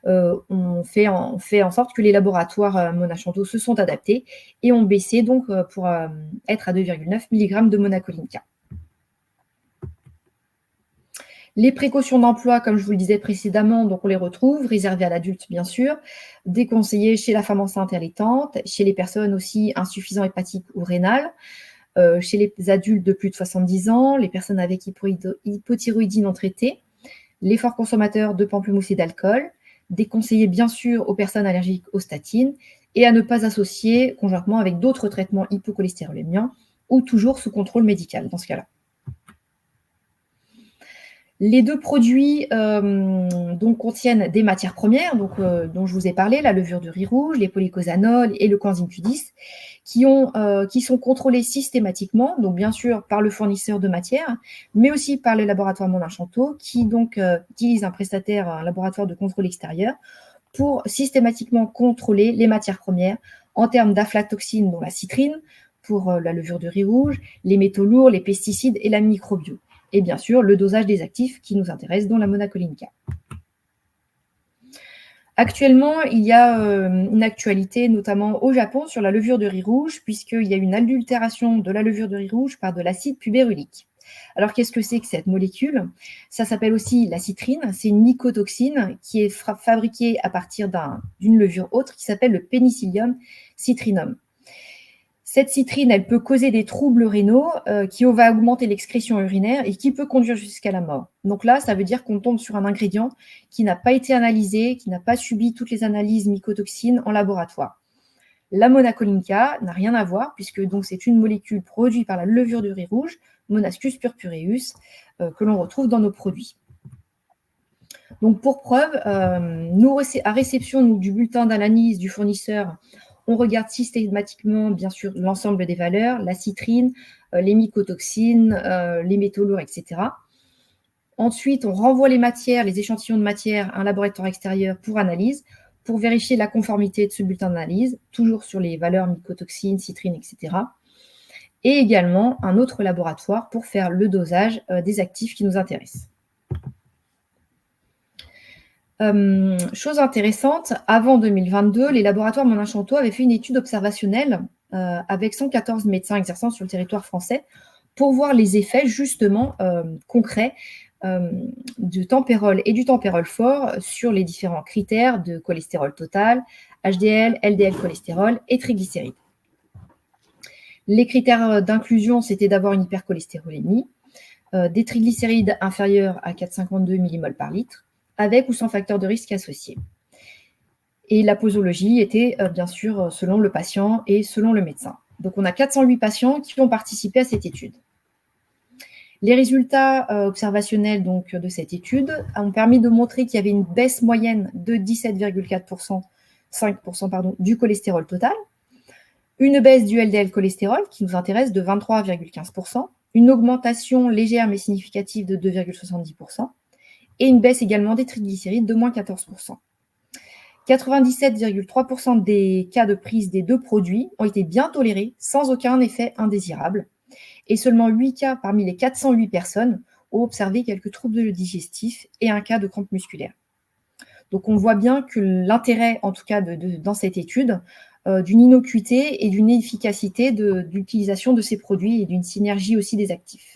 [SPEAKER 2] on fait en sorte que les laboratoires Monarch-Chanteau se sont adaptés et ont baissé donc pour être à 2,9 mg de monacoline K. Les précautions d'emploi, comme je vous le disais précédemment, donc on les retrouve, réservées à l'adulte bien sûr, déconseillées chez la femme enceinte et allaitante, chez les personnes aussi insuffisantes hépatiques ou rénales, chez les adultes de plus de 70 ans, les personnes avec hypothyroïdie non traitée, les forts consommateurs de pamplemousse et d'alcool, déconseillé bien sûr aux personnes allergiques aux statines et à ne pas associer conjointement avec d'autres traitements hypocholestérolémiens ou toujours sous contrôle médical dans ce cas-là. Les 2 produits donc contiennent des matières premières dont je vous ai parlé, la levure de riz rouge, les polycosanols et le coenzyme Q10, qui sont contrôlés systématiquement, donc bien sûr par le fournisseur de matière, mais aussi par le laboratoire Monarch-Chanteau, qui donc utilise un prestataire, un laboratoire de contrôle extérieur, pour systématiquement contrôler les matières premières en termes d'aflatoxine, dont la citrine, pour la levure de riz rouge, les métaux lourds, les pesticides et la microbio. Et bien sûr, le dosage des actifs qui nous intéresse, dont la monacoline K. Actuellement, il y a une actualité, notamment au Japon, sur la levure de riz rouge, puisqu'il y a une adultération de la levure de riz rouge par de l'acide puberulique. Alors, qu'est-ce que c'est que cette molécule? Ça s'appelle aussi la citrine. C'est une mycotoxine qui est fabriquée à partir d'une levure autre qui s'appelle le Penicillium citrinum. Cette citrine, elle peut causer des troubles rénaux qui va augmenter l'excrétion urinaire et qui peut conduire jusqu'à la mort. Donc là, ça veut dire qu'on tombe sur un ingrédient qui n'a pas été analysé, qui n'a pas subi toutes les analyses mycotoxines en laboratoire. La monacolinca n'a rien à voir puisque donc c'est une molécule produite par la levure de riz rouge, Monascus purpureus, que l'on retrouve dans nos produits. Donc pour preuve, nous, à réception du bulletin d'analyse du fournisseur, on regarde systématiquement, bien sûr, l'ensemble des valeurs, la citrine, les mycotoxines, les métaux lourds, etc. Ensuite, on renvoie les matières, les échantillons de matière à un laboratoire extérieur pour analyse, pour vérifier la conformité de ce bulletin d'analyse, toujours sur les valeurs mycotoxines, citrine, etc. Et également un autre laboratoire pour faire le dosage des actifs qui nous intéressent. Chose intéressante, avant 2022, les laboratoires Monachanto avaient fait une étude observationnelle avec 114 médecins exerçant sur le territoire français pour voir les effets justement concrets du tempérol et du tempérol fort sur les différents critères de cholestérol total, HDL, LDL cholestérol et triglycérides. Les critères d'inclusion, c'était d'avoir une hypercholestérolémie, des triglycérides inférieurs à 4,52 mmol par litre, avec ou sans facteur de risque associé. Et la posologie était bien sûr selon le patient et selon le médecin. Donc on a 408 patients qui ont participé à cette étude. Les résultats observationnels donc, de cette étude ont permis de montrer qu'il y avait une baisse moyenne de 17,4%, 5% pardon, du cholestérol total, une baisse du LDL cholestérol qui nous intéresse de 23,15%, une augmentation légère mais significative de 2,70%, et une baisse également des triglycérides de moins 14%. 97,3% des cas de prise des deux produits ont été bien tolérés sans aucun effet indésirable. Et seulement 8 cas parmi les 408 personnes ont observé quelques troubles digestifs et un cas de crampe musculaire. Donc on voit bien que l'intérêt, en tout cas dans cette étude, d'une innocuité et d'une efficacité d'utilisation de ces produits et d'une synergie aussi des actifs.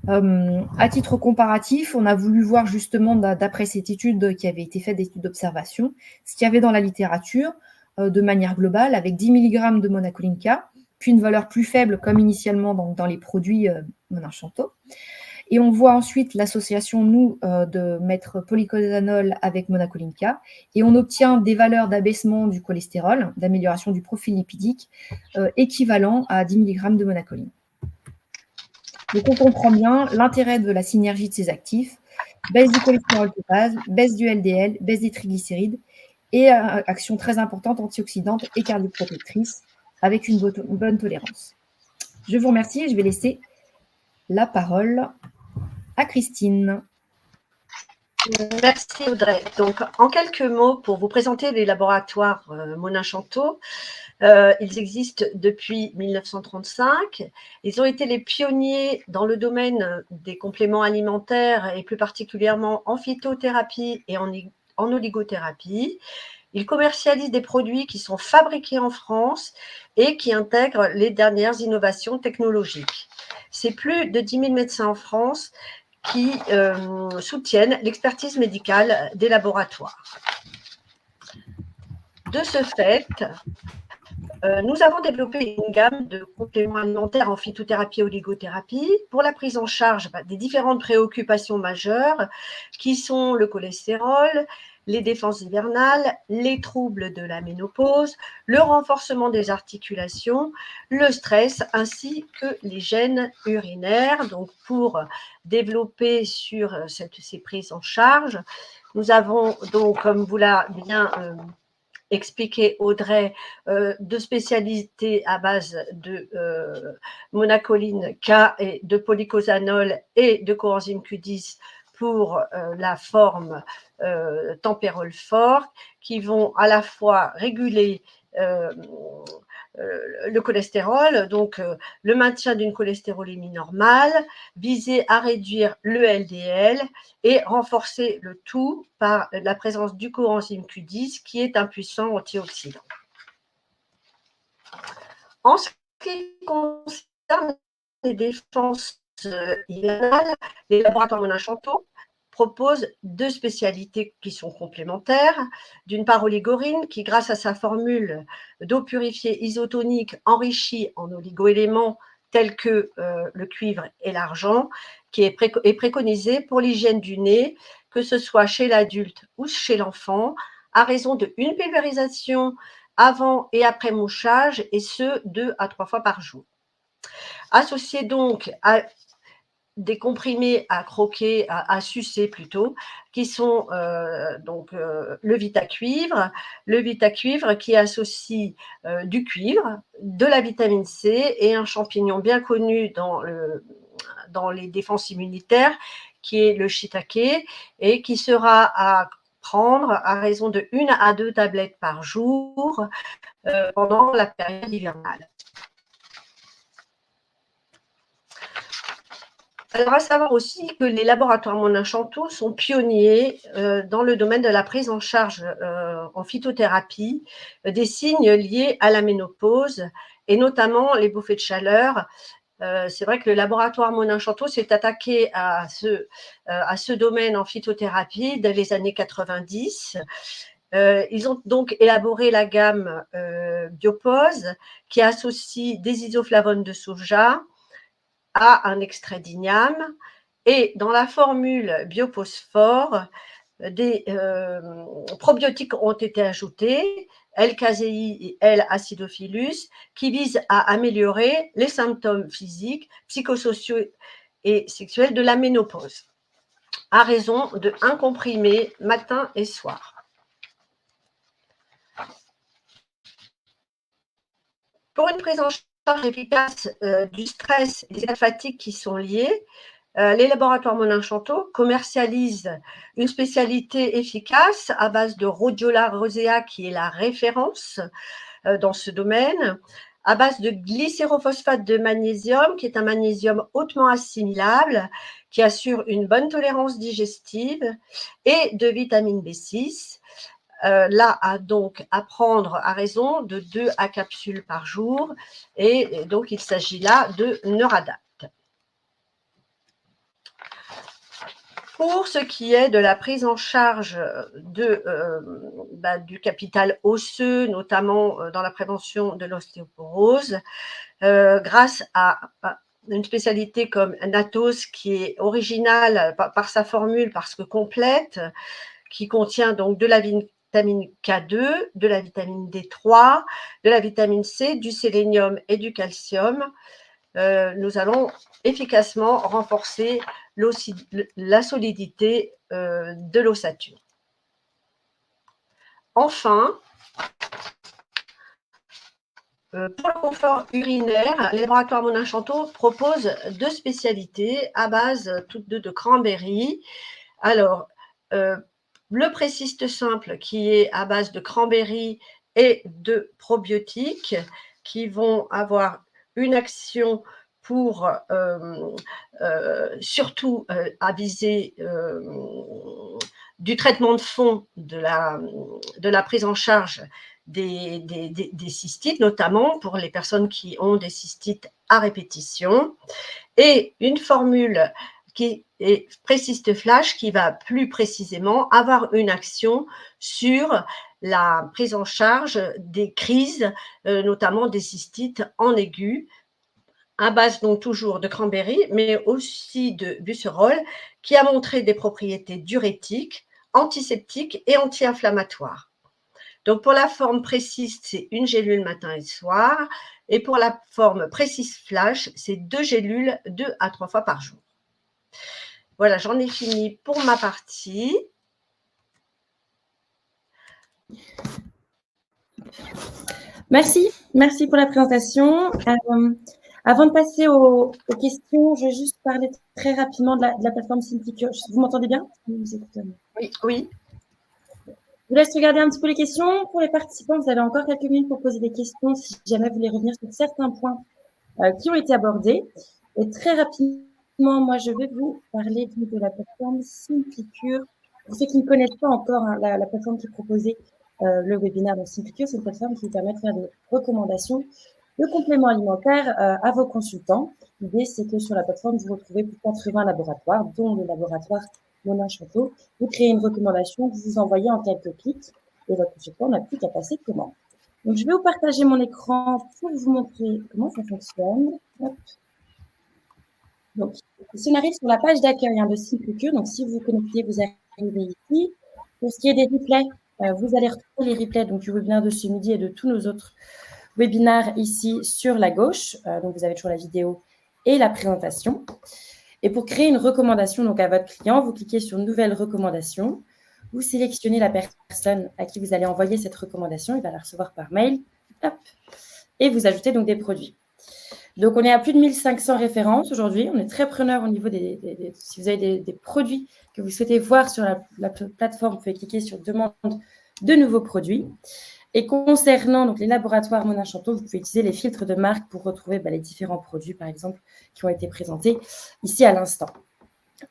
[SPEAKER 2] À titre comparatif, on a voulu voir justement, d'après cette étude qui avait été faite, d'études d'observation, ce qu'il y avait dans la littérature de manière globale avec 10 mg de monacolinca, puis une valeur plus faible comme initialement dans les produits Monachanto. Et on voit ensuite l'association, nous, de mettre polycosanol avec monacolinca et on obtient des valeurs d'abaissement du cholestérol, d'amélioration du profil lipidique équivalent à 10 mg de monacoline. Donc, on comprend bien l'intérêt de la synergie de ces actifs, baisse du cholestérol total, baisse du LDL, baisse des triglycérides et action très importante antioxydante et cardioprotectrice avec une bonne tolérance. Je vous remercie et je vais laisser la parole à Christine.
[SPEAKER 4] Merci Audrey. Donc, en quelques mots, pour vous présenter les laboratoires Monachanto, ils existent depuis 1935. Ils ont été les pionniers dans le domaine des compléments alimentaires et plus particulièrement en phytothérapie et en oligothérapie. Ils commercialisent des produits qui sont fabriqués en France et qui intègrent les dernières innovations technologiques. C'est plus de 10 000 médecins en France qui soutiennent l'expertise médicale des laboratoires. De ce fait, nous avons développé une gamme de compléments alimentaires en phytothérapie et oligothérapie pour la prise en charge des différentes préoccupations majeures qui sont le cholestérol, les défenses hivernales, les troubles de la ménopause, le renforcement des articulations, le stress ainsi que les gènes urinaires. Donc, pour développer sur ces prises en charge, nous avons donc, comme vous l'a bien expliqué Audrey, de spécialités à base de monacoline K et de polycosanol et de coenzyme Q10 pour la forme tempérol fort, qui vont à la fois réguler le cholestérol, donc le maintien d'une cholestérolémie normale, viser à réduire le LDL et renforcer le tout par la présence du coenzyme Q10 qui est un puissant antioxydant. En ce qui concerne les défenses hivernales, les laboratoires Monachanto propose 2 spécialités qui sont complémentaires. D'une part, Oligorine, qui grâce à sa formule d'eau purifiée isotonique enrichie en oligoéléments tels que le cuivre et l'argent, qui est préconisé pour l'hygiène du nez, que ce soit chez l'adulte ou chez l'enfant, à raison d'une pulvérisation avant et après mouchage, et ce, 2 à 3 fois par jour. Associé donc à des comprimés à croquer, à sucer plutôt, qui sont le VitaCuivre. Le VitaCuivre qui associe du cuivre, de la vitamine C et un champignon bien connu dans les défenses immunitaires, qui est le shiitake, et qui sera à prendre à raison de 1 à 2 tablettes par jour pendant la période hivernale. Alors, à savoir aussi que les laboratoires Monachanto sont pionniers dans le domaine de la prise en charge en phytothérapie des signes liés à la ménopause, et notamment les bouffées de chaleur. C'est vrai que le laboratoire Monachanto s'est attaqué à ce domaine en phytothérapie dès les années 90. Ils ont donc élaboré la gamme Biopose, qui associe des isoflavones de soja à un extrait d'igname, et dans la formule Biophosphore, des probiotiques ont été ajoutés, L-caséine et L-acidophilus, qui visent à améliorer les symptômes physiques, psychosociaux et sexuels de la ménopause, à raison de 1 comprimé matin et soir. Pour une prise en charge efficace du stress et des états de fatigue qui sont liés, les laboratoires Monachanto commercialisent une spécialité efficace à base de Rhodiola rosea, qui est la référence dans ce domaine, à base de glycérophosphate de magnésium, qui est un magnésium hautement assimilable, qui assure une bonne tolérance digestive, et de vitamine B6. Là, donc à prendre à raison de 2 à capsules par jour, et donc il s'agit là de Neuradact. Pour ce qui est de la prise en charge du capital osseux, notamment dans la prévention de l'ostéoporose, grâce à une spécialité comme Natos, qui est originale par sa formule, parce que complète, qui contient donc de la vitamine K2, de la vitamine D3, de la vitamine C, du sélénium et du calcium. Nous allons efficacement renforcer la solidité de l'ossature. Enfin, pour le confort urinaire, les laboratoires Monachanto proposent 2 spécialités à base toutes 2 de cranberry. Alors, le Préciste simple, qui est à base de cranberry et de probiotiques, qui vont avoir une action pour surtout à viser du traitement de fond de la prise en charge des cystites, notamment pour les personnes qui ont des cystites à répétition, et une formule qui est Préciste Flash, qui va plus précisément avoir une action sur la prise en charge des crises, notamment des cystites en aigu, à base donc toujours de cranberry, mais aussi de busserole, qui a montré des propriétés diurétiques, antiseptiques et anti-inflammatoires. Donc, pour la forme Précise, c'est 1 gélule matin et soir, et pour la forme Précise Flash, c'est 2 gélules 2 à 3 fois par jour. Voilà, j'en ai fini pour ma partie.
[SPEAKER 1] Merci pour la présentation. Avant de passer aux questions, je vais juste parler très rapidement de la plateforme SimpliCure. Vous m'entendez bien?
[SPEAKER 4] Oui.
[SPEAKER 1] Je vous laisse regarder un petit peu les questions. Pour les participants, vous avez encore quelques minutes pour poser des questions si jamais vous voulez revenir sur certains points qui ont été abordés. Et très rapidement, moi, je vais vous parler de la plateforme SimpliCure. Pour ceux qui ne connaissent pas encore la plateforme qui est proposée, le webinaire de SimpliCure, c'est une plateforme qui vous permet de faire des recommandations de compléments alimentaires à vos consultants. L'idée, c'est que sur la plateforme, vous retrouvez plus de 80 laboratoires, dont le laboratoire Monin Chanteau, vous créez une recommandation, vous vous envoyez en quelques clics et votre consultant n'a plus qu'à passer commande. Donc, je vais vous partager mon écran pour vous montrer comment ça fonctionne. Hop. Donc, ici, on arrive sur la page d'accueil de Simplecure. Donc, si vous vous connectez, vous arrivez ici. Pour ce qui est des replays, vous allez retrouver les replays donc, du webinaire de ce midi et de tous nos autres webinaires ici sur la gauche. Donc, vous avez toujours la vidéo et la présentation. Et pour créer une recommandation donc, à votre client, vous cliquez sur « Nouvelle recommandation ». Vous sélectionnez la personne à qui vous allez envoyer cette recommandation. Il va la recevoir par mail. Hop. Et vous ajoutez donc des produits. Donc, on est à plus de 1500 références aujourd'hui. On est très preneur au niveau si vous avez des produits que vous souhaitez voir sur la plateforme, vous pouvez cliquer sur « Demande de nouveaux produits ». Et concernant donc, les laboratoires Monin Chanteau, vous pouvez utiliser les filtres de marque pour retrouver les différents produits, par exemple, qui ont été présentés ici à l'instant.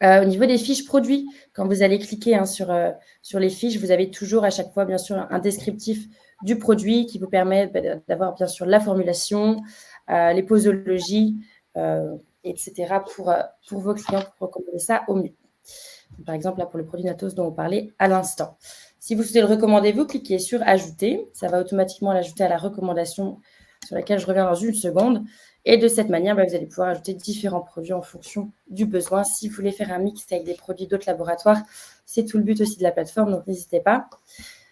[SPEAKER 1] Au niveau des fiches produits, quand vous allez cliquer sur les fiches, vous avez toujours à chaque fois, bien sûr, un descriptif du produit qui vous permet d'avoir, bien sûr, la formulation, les posologies, etc. pour vos clients, pour recommander ça au mieux. Par exemple, là, pour le produit Natos dont on parlait à l'instant. Si vous souhaitez le recommander, vous cliquez sur « Ajouter ». Ça va automatiquement l'ajouter à la recommandation sur laquelle je reviens dans une seconde. Et de cette manière, vous allez pouvoir ajouter différents produits en fonction du besoin. Si vous voulez faire un mix avec des produits d'autres laboratoires, c'est tout le but aussi de la plateforme, donc n'hésitez pas.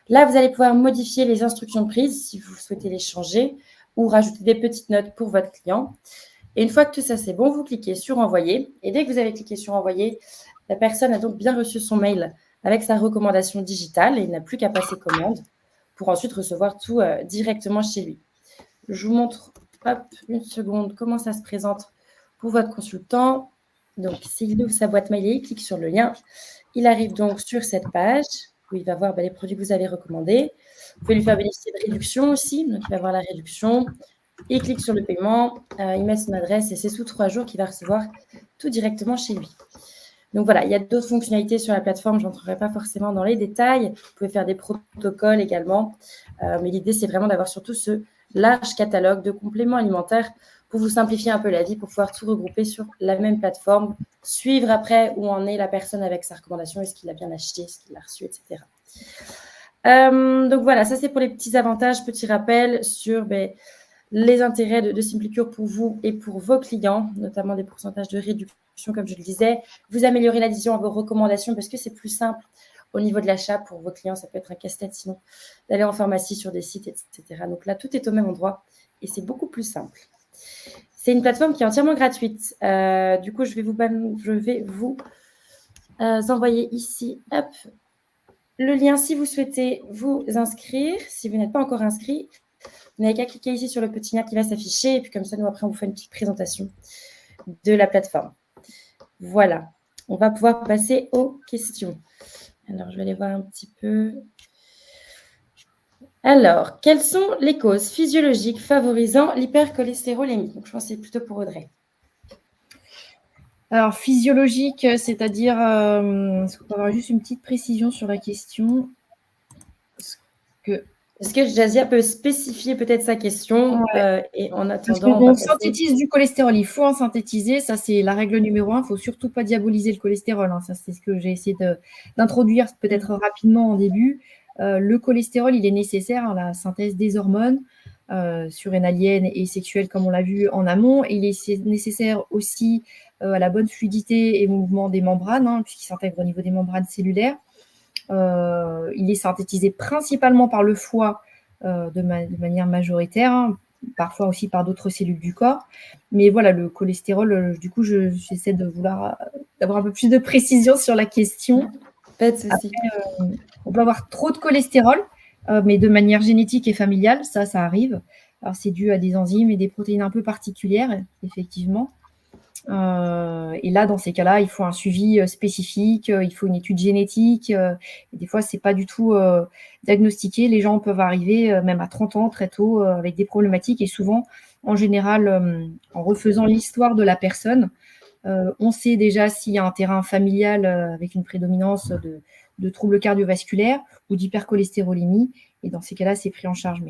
[SPEAKER 1] Là, vous allez pouvoir modifier les instructions de prise si vous souhaitez les changer ou rajouter des petites notes pour votre client. Et une fois que tout ça, c'est bon, vous cliquez sur « Envoyer ». Et dès que vous avez cliqué sur « Envoyer », la personne a donc bien reçu son mail avec sa recommandation digitale et il n'a plus qu'à passer commande pour ensuite recevoir tout directement chez lui. Je vous montre, une seconde, comment ça se présente pour votre consultant. Donc, s'il ouvre sa boîte mail et il clique sur le lien, il arrive donc sur cette page où il va voir les produits que vous avez recommandés. Vous pouvez lui faire bénéficier de réduction aussi, donc il va voir la réduction. Il clique sur le paiement, il met son adresse et c'est sous 3 jours qu'il va recevoir tout directement chez lui. Donc voilà, il y a d'autres fonctionnalités sur la plateforme, je n'entrerai pas forcément dans les détails. Vous pouvez faire des protocoles également, mais l'idée, c'est vraiment d'avoir surtout ce large catalogue de compléments alimentaires pour vous simplifier un peu la vie, pour pouvoir tout regrouper sur la même plateforme, suivre après où en est la personne avec sa recommandation, est-ce qu'il a bien acheté, est-ce qu'il l'a reçu, etc. Donc voilà, ça c'est pour les petits avantages, petits rappels sur les intérêts de Simplecure pour vous et pour vos clients, notamment des pourcentages de réduction, comme je le disais. Vous améliorez l'adhésion à vos recommandations parce que c'est plus simple au niveau de l'achat pour vos clients. Ça peut être un casse-tête sinon d'aller en pharmacie sur des sites, etc. Donc là, tout est au même endroit et c'est beaucoup plus simple. C'est une plateforme qui est entièrement gratuite. Du coup, je vais vous envoyer ici le lien si vous souhaitez vous inscrire. Si vous n'êtes pas encore inscrit, vous n'avez qu'à cliquer ici sur le petit lien qui va s'afficher et puis comme ça, nous, après, on vous fait une petite présentation de la plateforme. Voilà, on va pouvoir passer aux questions. Alors, je vais aller voir un petit peu. Alors, quelles sont les causes physiologiques favorisant l'hypercholestérolémie? Donc, je pense que c'est plutôt pour Audrey.
[SPEAKER 2] Alors, physiologique, c'est-à-dire, est-ce qu'on peut avoir juste une petite précision sur la question?
[SPEAKER 1] Est-ce que Jazia peut spécifier peut-être sa question et en attendant,
[SPEAKER 2] on synthétise du cholestérol, il faut en synthétiser, ça c'est la règle numéro 1, il ne faut surtout pas diaboliser le cholestérol, ça c'est ce que j'ai essayé d'introduire peut-être rapidement en début. Le cholestérol, il est nécessaire à la synthèse des hormones surrénaliennes et sexuelles comme on l'a vu en amont, et il est nécessaire aussi à la bonne fluidité et mouvement des membranes, puisqu'il s'intègre au niveau des membranes cellulaires. Il est synthétisé principalement par le foie de manière majoritaire, parfois aussi par d'autres cellules du corps. Mais voilà, le cholestérol, du coup, j'essaie d'avoir un peu plus de précision sur la question.
[SPEAKER 1] Pas de souci.
[SPEAKER 2] Après, on peut avoir trop de cholestérol, mais de manière génétique et familiale, ça arrive. Alors, c'est dû à des enzymes et des protéines un peu particulières, effectivement. Et là, dans ces cas-là, il faut un suivi spécifique, il faut une étude génétique. Et des fois, ce n'est pas du tout diagnostiqué. Les gens peuvent arriver même à 30 ans, très tôt, avec des problématiques. Et souvent, en général, en refaisant l'histoire de la personne, on sait déjà s'il y a un terrain familial avec une prédominance de troubles cardiovasculaires ou d'hypercholestérolémie. Et dans ces cas-là, c'est pris en charge.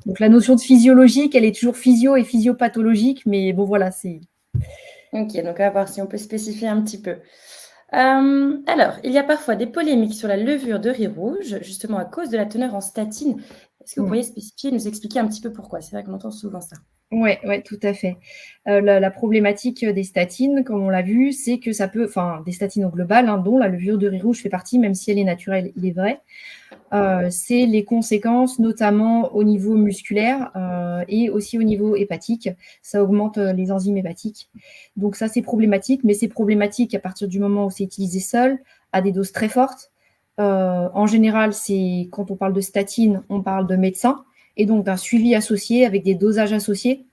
[SPEAKER 2] Donc, la notion de physiologique, elle est toujours physio et physiopathologique. Mais bon, voilà, c'est...
[SPEAKER 1] Ok, donc on va voir si on peut spécifier un petit peu. Alors, il y a parfois des polémiques sur la levure de riz rouge, justement à cause de la teneur en statine. Est-ce que vous pourriez spécifier, nous expliquer un petit peu pourquoi? C'est vrai qu'on entend souvent ça.
[SPEAKER 2] Oui, tout à fait. La problématique des statines, comme on l'a vu, c'est que ça peut, enfin des statines au global, dont la levure de riz rouge fait partie, même si elle est naturelle, il est vrai. C'est les conséquences, notamment au niveau musculaire et aussi au niveau hépatique. Ça augmente les enzymes hépatiques. Donc ça, c'est problématique, mais c'est problématique à partir du moment où c'est utilisé seul, à des doses très fortes. En général, quand on parle de statine, on parle de médecin et donc d'un suivi associé avec des dosages associés.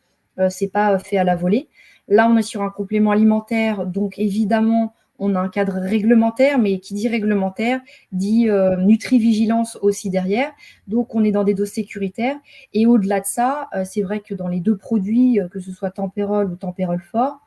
[SPEAKER 2] C'est pas fait à la volée. Là, on est sur un complément alimentaire, donc évidemment, on a un cadre réglementaire, mais qui dit réglementaire dit nutri-vigilance aussi derrière. Donc, on est dans des doses sécuritaires. Et au-delà de ça, c'est vrai que dans les deux produits, que ce soit Tempérol ou Tempérol Fort,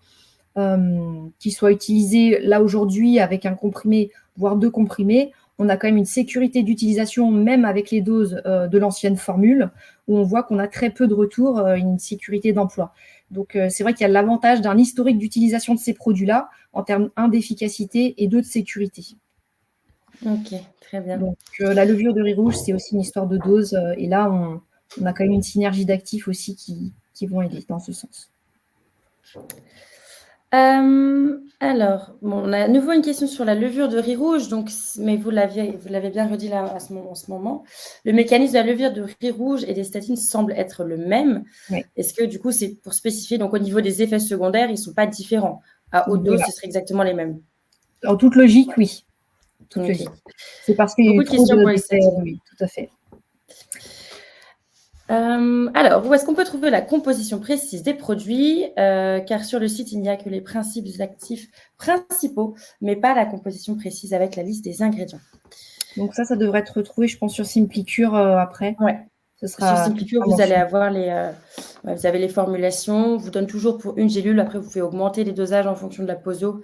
[SPEAKER 2] qui soient utilisés là aujourd'hui avec un comprimé, voire 2 comprimés, on a quand même une sécurité d'utilisation, même avec les doses de l'ancienne formule, où on voit qu'on a très peu de retour, une sécurité d'emploi. Donc, c'est vrai qu'il y a l'avantage d'un historique d'utilisation de ces produits-là en termes d'efficacité et de sécurité.
[SPEAKER 1] Ok, très bien.
[SPEAKER 2] Donc, la levure de riz rouge, c'est aussi une histoire de dose. Et là, on a quand même une synergie d'actifs aussi qui vont aider dans ce sens.
[SPEAKER 1] Alors, bon, on a à nouveau une question sur la levure de riz rouge, donc, mais vous l'avez bien redit là en ce moment. Le mécanisme de la levure de riz rouge et des statines semble être le même.
[SPEAKER 2] Oui.
[SPEAKER 1] Est-ce que du coup, c'est pour spécifier, donc au niveau des effets secondaires, ils ne sont pas différents? À haute dose, ce serait exactement les mêmes.
[SPEAKER 2] En toute logique, oui.
[SPEAKER 1] Okay.
[SPEAKER 2] C'est parce qu'il y a eu trop
[SPEAKER 1] de
[SPEAKER 2] oui, tout à fait.
[SPEAKER 1] Alors, où est-ce qu'on peut trouver la composition précise des produits? Car sur le site, il n'y a que les principes actifs principaux, mais pas la composition précise avec la liste des ingrédients.
[SPEAKER 2] Donc ça devrait être retrouvé, je pense, sur Simplicure après.
[SPEAKER 1] Ouais.
[SPEAKER 2] Ce sera
[SPEAKER 1] sur Simplicure, vous allez avoir vous avez les formulations. Vous donne toujours pour une gélule. Après, vous pouvez augmenter les dosages en fonction de la POSO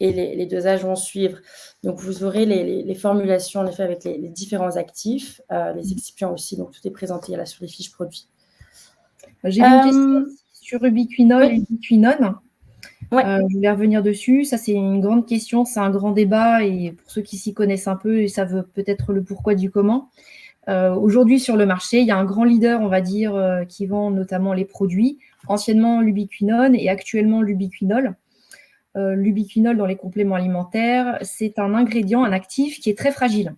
[SPEAKER 1] et les dosages vont suivre. Donc, vous aurez les formulations, en effet, avec les différents actifs, les excipients aussi. Donc, tout est présenté là sur les fiches produits.
[SPEAKER 2] J'ai une question sur ubiquinol et ubiquinone.
[SPEAKER 1] Ouais.
[SPEAKER 2] Je voulais revenir dessus. Ça, c'est une grande question. C'est un grand débat. Et pour ceux qui s'y connaissent un peu, ils savent peut-être le pourquoi du comment. Aujourd'hui, sur le marché, il y a un grand leader, on va dire, qui vend notamment les produits, anciennement l'ubiquinone et actuellement l'ubiquinol. L'ubiquinol dans les compléments alimentaires, c'est un ingrédient, un actif qui est très fragile,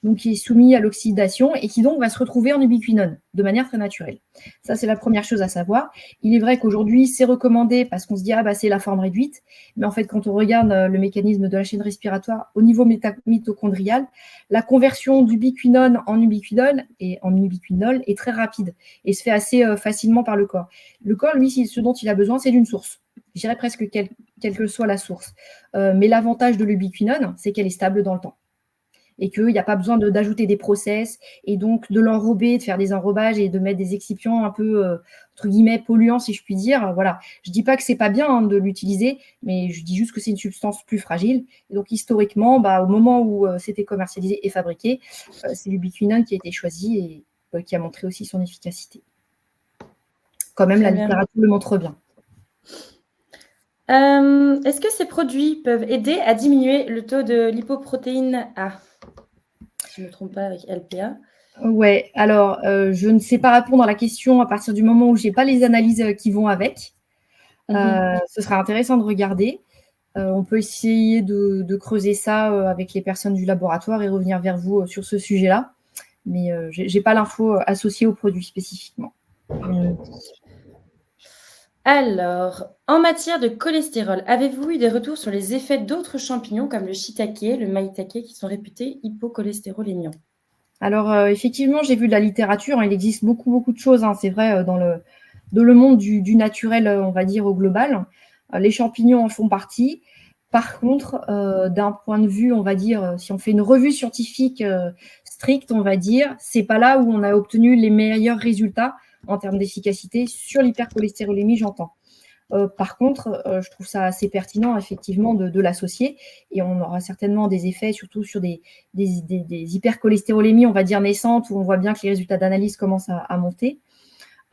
[SPEAKER 2] donc qui est soumis à l'oxydation et qui donc va se retrouver en ubiquinone de manière très naturelle. Ça, c'est la première chose à savoir. Il est vrai qu'aujourd'hui, c'est recommandé parce qu'on se dit « Ah, bah, c'est la forme réduite », mais en fait, quand on regarde le mécanisme de la chaîne respiratoire au niveau mitochondrial, la conversion d'ubiquinone en ubiquinol est très rapide et se fait assez facilement par le corps. Le corps, lui, ce dont il a besoin, c'est d'une source. Je dirais presque quelle que soit la source. Mais l'avantage de l'ubiquinone, c'est qu'elle est stable dans le temps. Et qu'il n'y a pas besoin d'ajouter des process et donc de l'enrober, de faire des enrobages et de mettre des excipients un peu, entre guillemets, polluants, si je puis dire. Voilà. Je ne dis pas que ce n'est pas bien de l'utiliser, mais je dis juste que c'est une substance plus fragile. Et donc, historiquement, au moment où c'était commercialisé et fabriqué, c'est l'ubiquinone qui a été choisi et qui a montré aussi son efficacité. Quand même, la littérature le montre bien.
[SPEAKER 1] Est-ce que ces produits peuvent aider à diminuer le taux de lipoprotéine A? Si je ne me trompe pas avec LPA.
[SPEAKER 2] Ouais, alors je ne sais pas répondre à la question à partir du moment où je n'ai pas les analyses qui vont avec. Ce sera intéressant de regarder. On peut essayer de creuser ça avec les personnes du laboratoire et revenir vers vous sur ce sujet-là. Mais je n'ai pas l'info associée au produit spécifiquement.
[SPEAKER 1] Alors, en matière de cholestérol, avez-vous eu des retours sur les effets d'autres champignons comme le shiitake, le maïtake, qui sont réputés hypocholestérolémiants?
[SPEAKER 2] Alors, effectivement, j'ai vu de la littérature. Il existe beaucoup de choses, c'est vrai, dans le monde du naturel, on va dire, au global. Les champignons en font partie. Par contre, d'un point de vue, on va dire, si on fait une revue scientifique stricte, on va dire, c'est pas là où on a obtenu les meilleurs résultats en termes d'efficacité sur l'hypercholestérolémie, j'entends. Par contre, je trouve ça assez pertinent, effectivement, de l'associer. Et on aura certainement des effets, surtout sur des hypercholestérolémies, on va dire, naissantes, où on voit bien que les résultats d'analyse commencent à monter.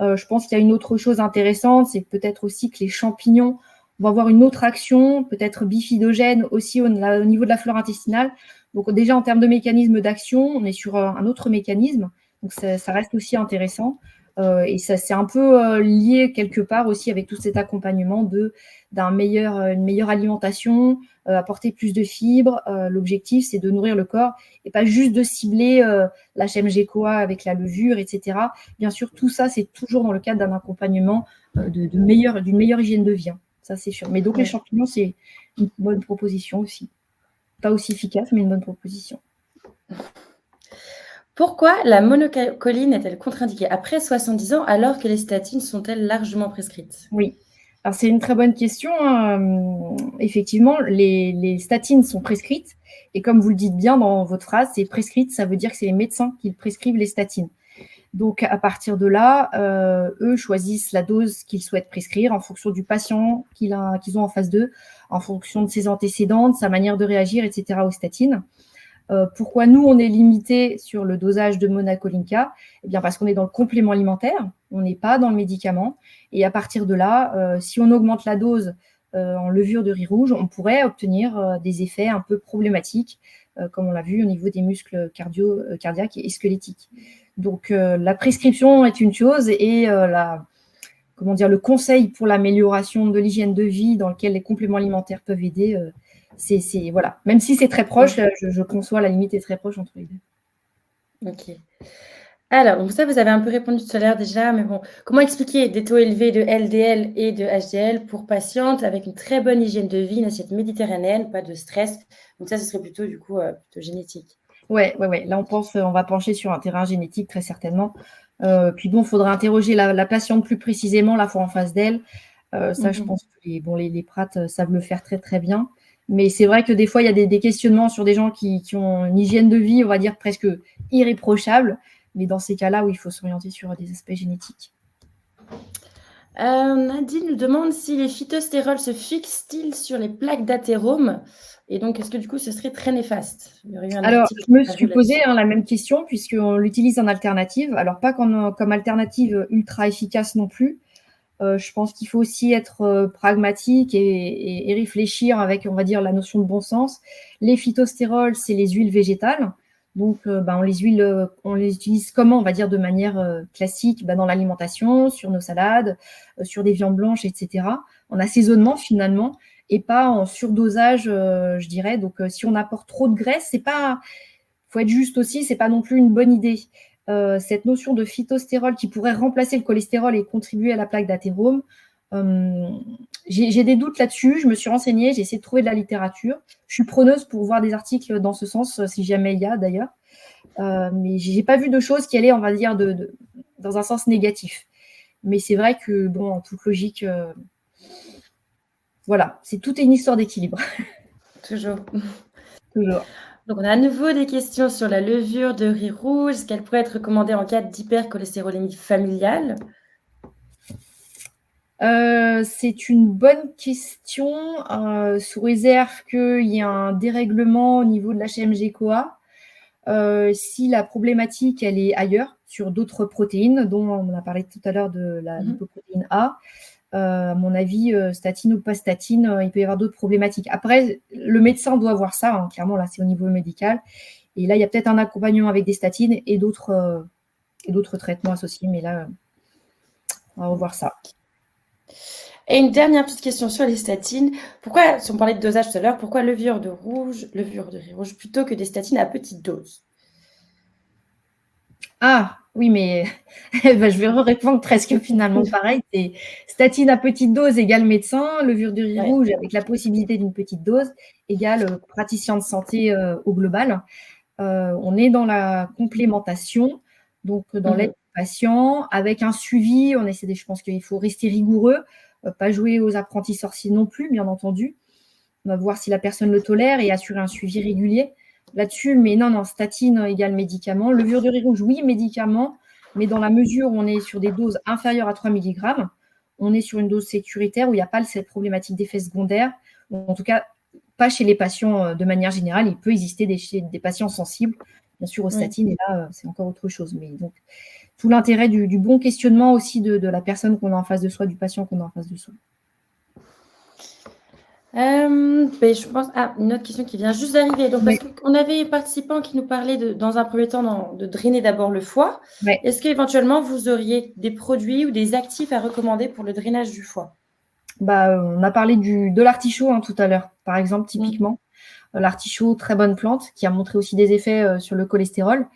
[SPEAKER 2] Je pense qu'il y a une autre chose intéressante, c'est peut-être aussi que les champignons On va avoir une autre action, peut-être bifidogène aussi au niveau de la flore intestinale. Donc déjà, en termes de mécanisme d'action, on est sur un autre mécanisme. Donc ça reste aussi intéressant. Et ça, c'est un peu lié quelque part aussi avec tout cet accompagnement d'une meilleure alimentation, apporter plus de fibres. L'objectif, c'est de nourrir le corps et pas juste de cibler l'HMG-CoA avec la levure, etc. Bien sûr, tout ça, c'est toujours dans le cadre d'un accompagnement d'une meilleure hygiène de vie. Hein. Ça, c'est sûr. Mais donc, les champignons, c'est une bonne proposition aussi. Pas aussi efficace, mais une bonne proposition.
[SPEAKER 1] Pourquoi la monocholine est-elle contre-indiquée après 70 ans alors que les statines sont-elles largement prescrites?
[SPEAKER 2] Oui. Alors, c'est une très bonne question. Effectivement, les statines sont prescrites. Et comme vous le dites bien dans votre phrase, c'est prescrite, ça veut dire que c'est les médecins qui prescrivent les statines. Donc, à partir de là, eux choisissent la dose qu'ils souhaitent prescrire en fonction du patient qu'ils ont en face d'eux, en fonction de ses antécédents, de sa manière de réagir, etc. aux statines. Pourquoi nous, on est limité sur le dosage de monacolinca? Eh bien, parce qu'on est dans le complément alimentaire, on n'est pas dans le médicament. Et à partir de là, si on augmente la dose en levure de riz rouge, on pourrait obtenir des effets un peu problématiques, comme on l'a vu au niveau des muscles cardiaques et squelettiques. Donc, la prescription est une chose et le conseil pour l'amélioration de l'hygiène de vie dans lequel les compléments alimentaires peuvent aider, voilà. Même si c'est très proche, je conçois la limite est très proche entre les deux.
[SPEAKER 1] Ok. Alors, donc ça, vous avez un peu répondu tout à l'heure déjà, mais bon, comment expliquer des taux élevés de LDL et de HDL pour patientes avec une très bonne hygiène de vie, une assiette méditerranéenne, pas de stress? Donc ça, ce serait plutôt du coup plutôt génétique.
[SPEAKER 2] Ouais. Là, on va pencher sur un terrain génétique très certainement. Puis bon, il faudra interroger la patiente plus précisément, la fois en face d'elle. Ça, je pense que les prates savent le faire très très bien. Mais c'est vrai que des fois, il y a des questionnements sur des gens qui ont une hygiène de vie, on va dire, presque irréprochable. Mais dans ces cas-là, où il faut s'orienter sur des aspects génétiques.
[SPEAKER 1] Nadine nous demande si les phytostérols se fixent-ils sur les plaques d'athérome. Et donc, est-ce que du coup, ce serait très néfaste?
[SPEAKER 2] Alors, je me suis posé la même question puisqu'on l'utilise en alternative. Alors, pas comme alternative ultra efficace non plus. Je pense qu'il faut aussi être pragmatique et réfléchir avec, on va dire, la notion de bon sens. Les phytostérols, c'est les huiles végétales. Donc, on les utilise comment? On va dire de manière classique dans l'alimentation, sur nos salades, sur des viandes blanches, etc. En assaisonnement finalement et pas en surdosage, je dirais. Donc, si on apporte trop de graisse, faut être juste aussi, c'est pas non plus une bonne idée. Cette notion de phytostérol qui pourrait remplacer le cholestérol et contribuer à la plaque d'athérome, j'ai des doutes là-dessus. Je me suis renseignée, j'ai essayé de trouver de la littérature. Je suis preneuse pour voir des articles dans ce sens, si jamais il y a d'ailleurs. Mais j'ai pas vu de choses qui allaient, on va dire, dans un sens négatif. Mais c'est vrai que, en toute logique, voilà, tout est une histoire d'équilibre.
[SPEAKER 1] Toujours.
[SPEAKER 2] Toujours.
[SPEAKER 1] Donc, on a à nouveau des questions sur la levure de riz rouge. Est-ce qu'elle pourrait être recommandée en cas d'hypercholestérolémie familiale?
[SPEAKER 2] C'est une bonne question, sous réserve qu'il y ait un dérèglement au niveau de l'HMG-CoA. Si la problématique, elle est ailleurs, sur d'autres protéines, dont on a parlé tout à l'heure de la lipoprotéine A, à mon avis, statine ou pas statine, il peut y avoir d'autres problématiques. Après, le médecin doit voir ça, hein, clairement, là, c'est au niveau médical. Et là, il y a peut-être un accompagnement avec des statines et d'autres traitements associés, mais là, on va revoir ça.
[SPEAKER 1] Et une dernière petite question sur les statines. Pourquoi, si on parlait de dosage tout à l'heure, pourquoi levure de riz rouge plutôt que des statines à petite dose?
[SPEAKER 2] Ah, oui, mais je vais répondre presque finalement pareil. C'est statine à petite dose égale médecin, levure de riz rouge avec la possibilité d'une petite dose égale praticien de santé au global. On est dans la complémentation, donc dans l'aide du patient, avec un suivi. Je pense qu'il faut rester rigoureux, pas jouer aux apprentis sorciers non plus, bien entendu. On va voir si la personne le tolère et assurer un suivi régulier là-dessus. Mais non, statine égale médicament. Levure de riz rouge, oui, médicament, mais dans la mesure où on est sur des doses inférieures à 3 mg, on est sur une dose sécuritaire où il n'y a pas cette problématique d'effets secondaires, ou en tout cas pas chez les patients de manière générale. Il peut exister des patients sensibles, bien sûr, aux statines, et là, c'est encore autre chose. Mais donc, tout l'intérêt du bon questionnement aussi de la personne qu'on a en face de soi, du patient qu'on a en face de soi.
[SPEAKER 1] Je pense une autre question qui vient juste d'arriver. Donc,
[SPEAKER 2] Oui.
[SPEAKER 1] parce qu'on avait un participant qui nous parlait dans un premier temps de drainer d'abord le foie.
[SPEAKER 2] Ouais.
[SPEAKER 1] Est-ce qu'éventuellement, vous auriez des produits ou des actifs à recommander pour le drainage du foie?
[SPEAKER 2] On a parlé de l'artichaut tout à l'heure, par exemple, typiquement. L'artichaut, très bonne plante, qui a montré aussi des effets sur le cholestérol,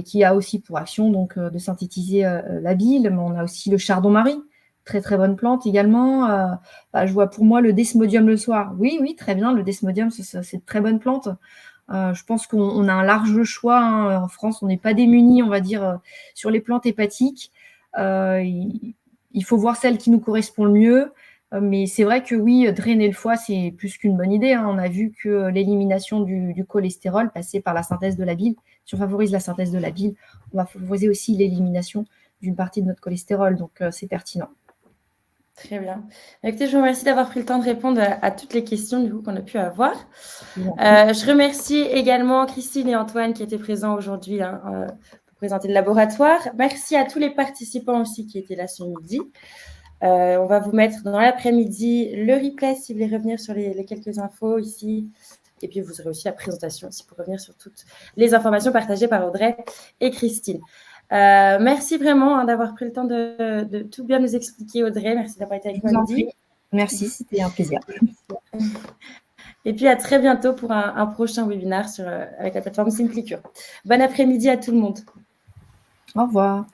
[SPEAKER 2] qui a aussi pour action donc, de synthétiser la bile. Mais on a aussi le chardon-marie, très très bonne plante également. Je vois pour moi le desmodium le soir. Oui, très bien, le desmodium, c'est une très bonne plante. Je pense qu'on a un large choix. En France, on n'est pas démunis, on va dire, sur les plantes hépatiques. Il faut voir celle qui nous correspond le mieux. Mais c'est vrai que oui, drainer le foie, c'est plus qu'une bonne idée. On a vu que l'élimination du cholestérol passait par la synthèse de la bile. Si on favorise la synthèse de la bile, on va favoriser aussi l'élimination d'une partie de notre cholestérol. Donc, c'est pertinent.
[SPEAKER 1] Très bien. Écoutez, je vous remercie d'avoir pris le temps de répondre à toutes les questions qu'on a pu avoir. Je remercie également Christine et Antoine qui étaient présents aujourd'hui pour présenter le laboratoire. Merci à tous les participants aussi qui étaient là ce midi. On va vous mettre dans l'après-midi le replay si vous voulez revenir sur les quelques infos ici. Et puis, vous aurez aussi la présentation aussi pour revenir sur toutes les informations partagées par Audrey et Christine. Merci vraiment d'avoir pris le temps de tout bien nous expliquer, Audrey. Merci d'avoir été avec nous aujourd'hui.
[SPEAKER 2] Merci, c'était un plaisir.
[SPEAKER 1] Et puis, à très bientôt pour un prochain webinaire avec la plateforme Simplicure. Bon après-midi à tout le monde.
[SPEAKER 2] Au revoir.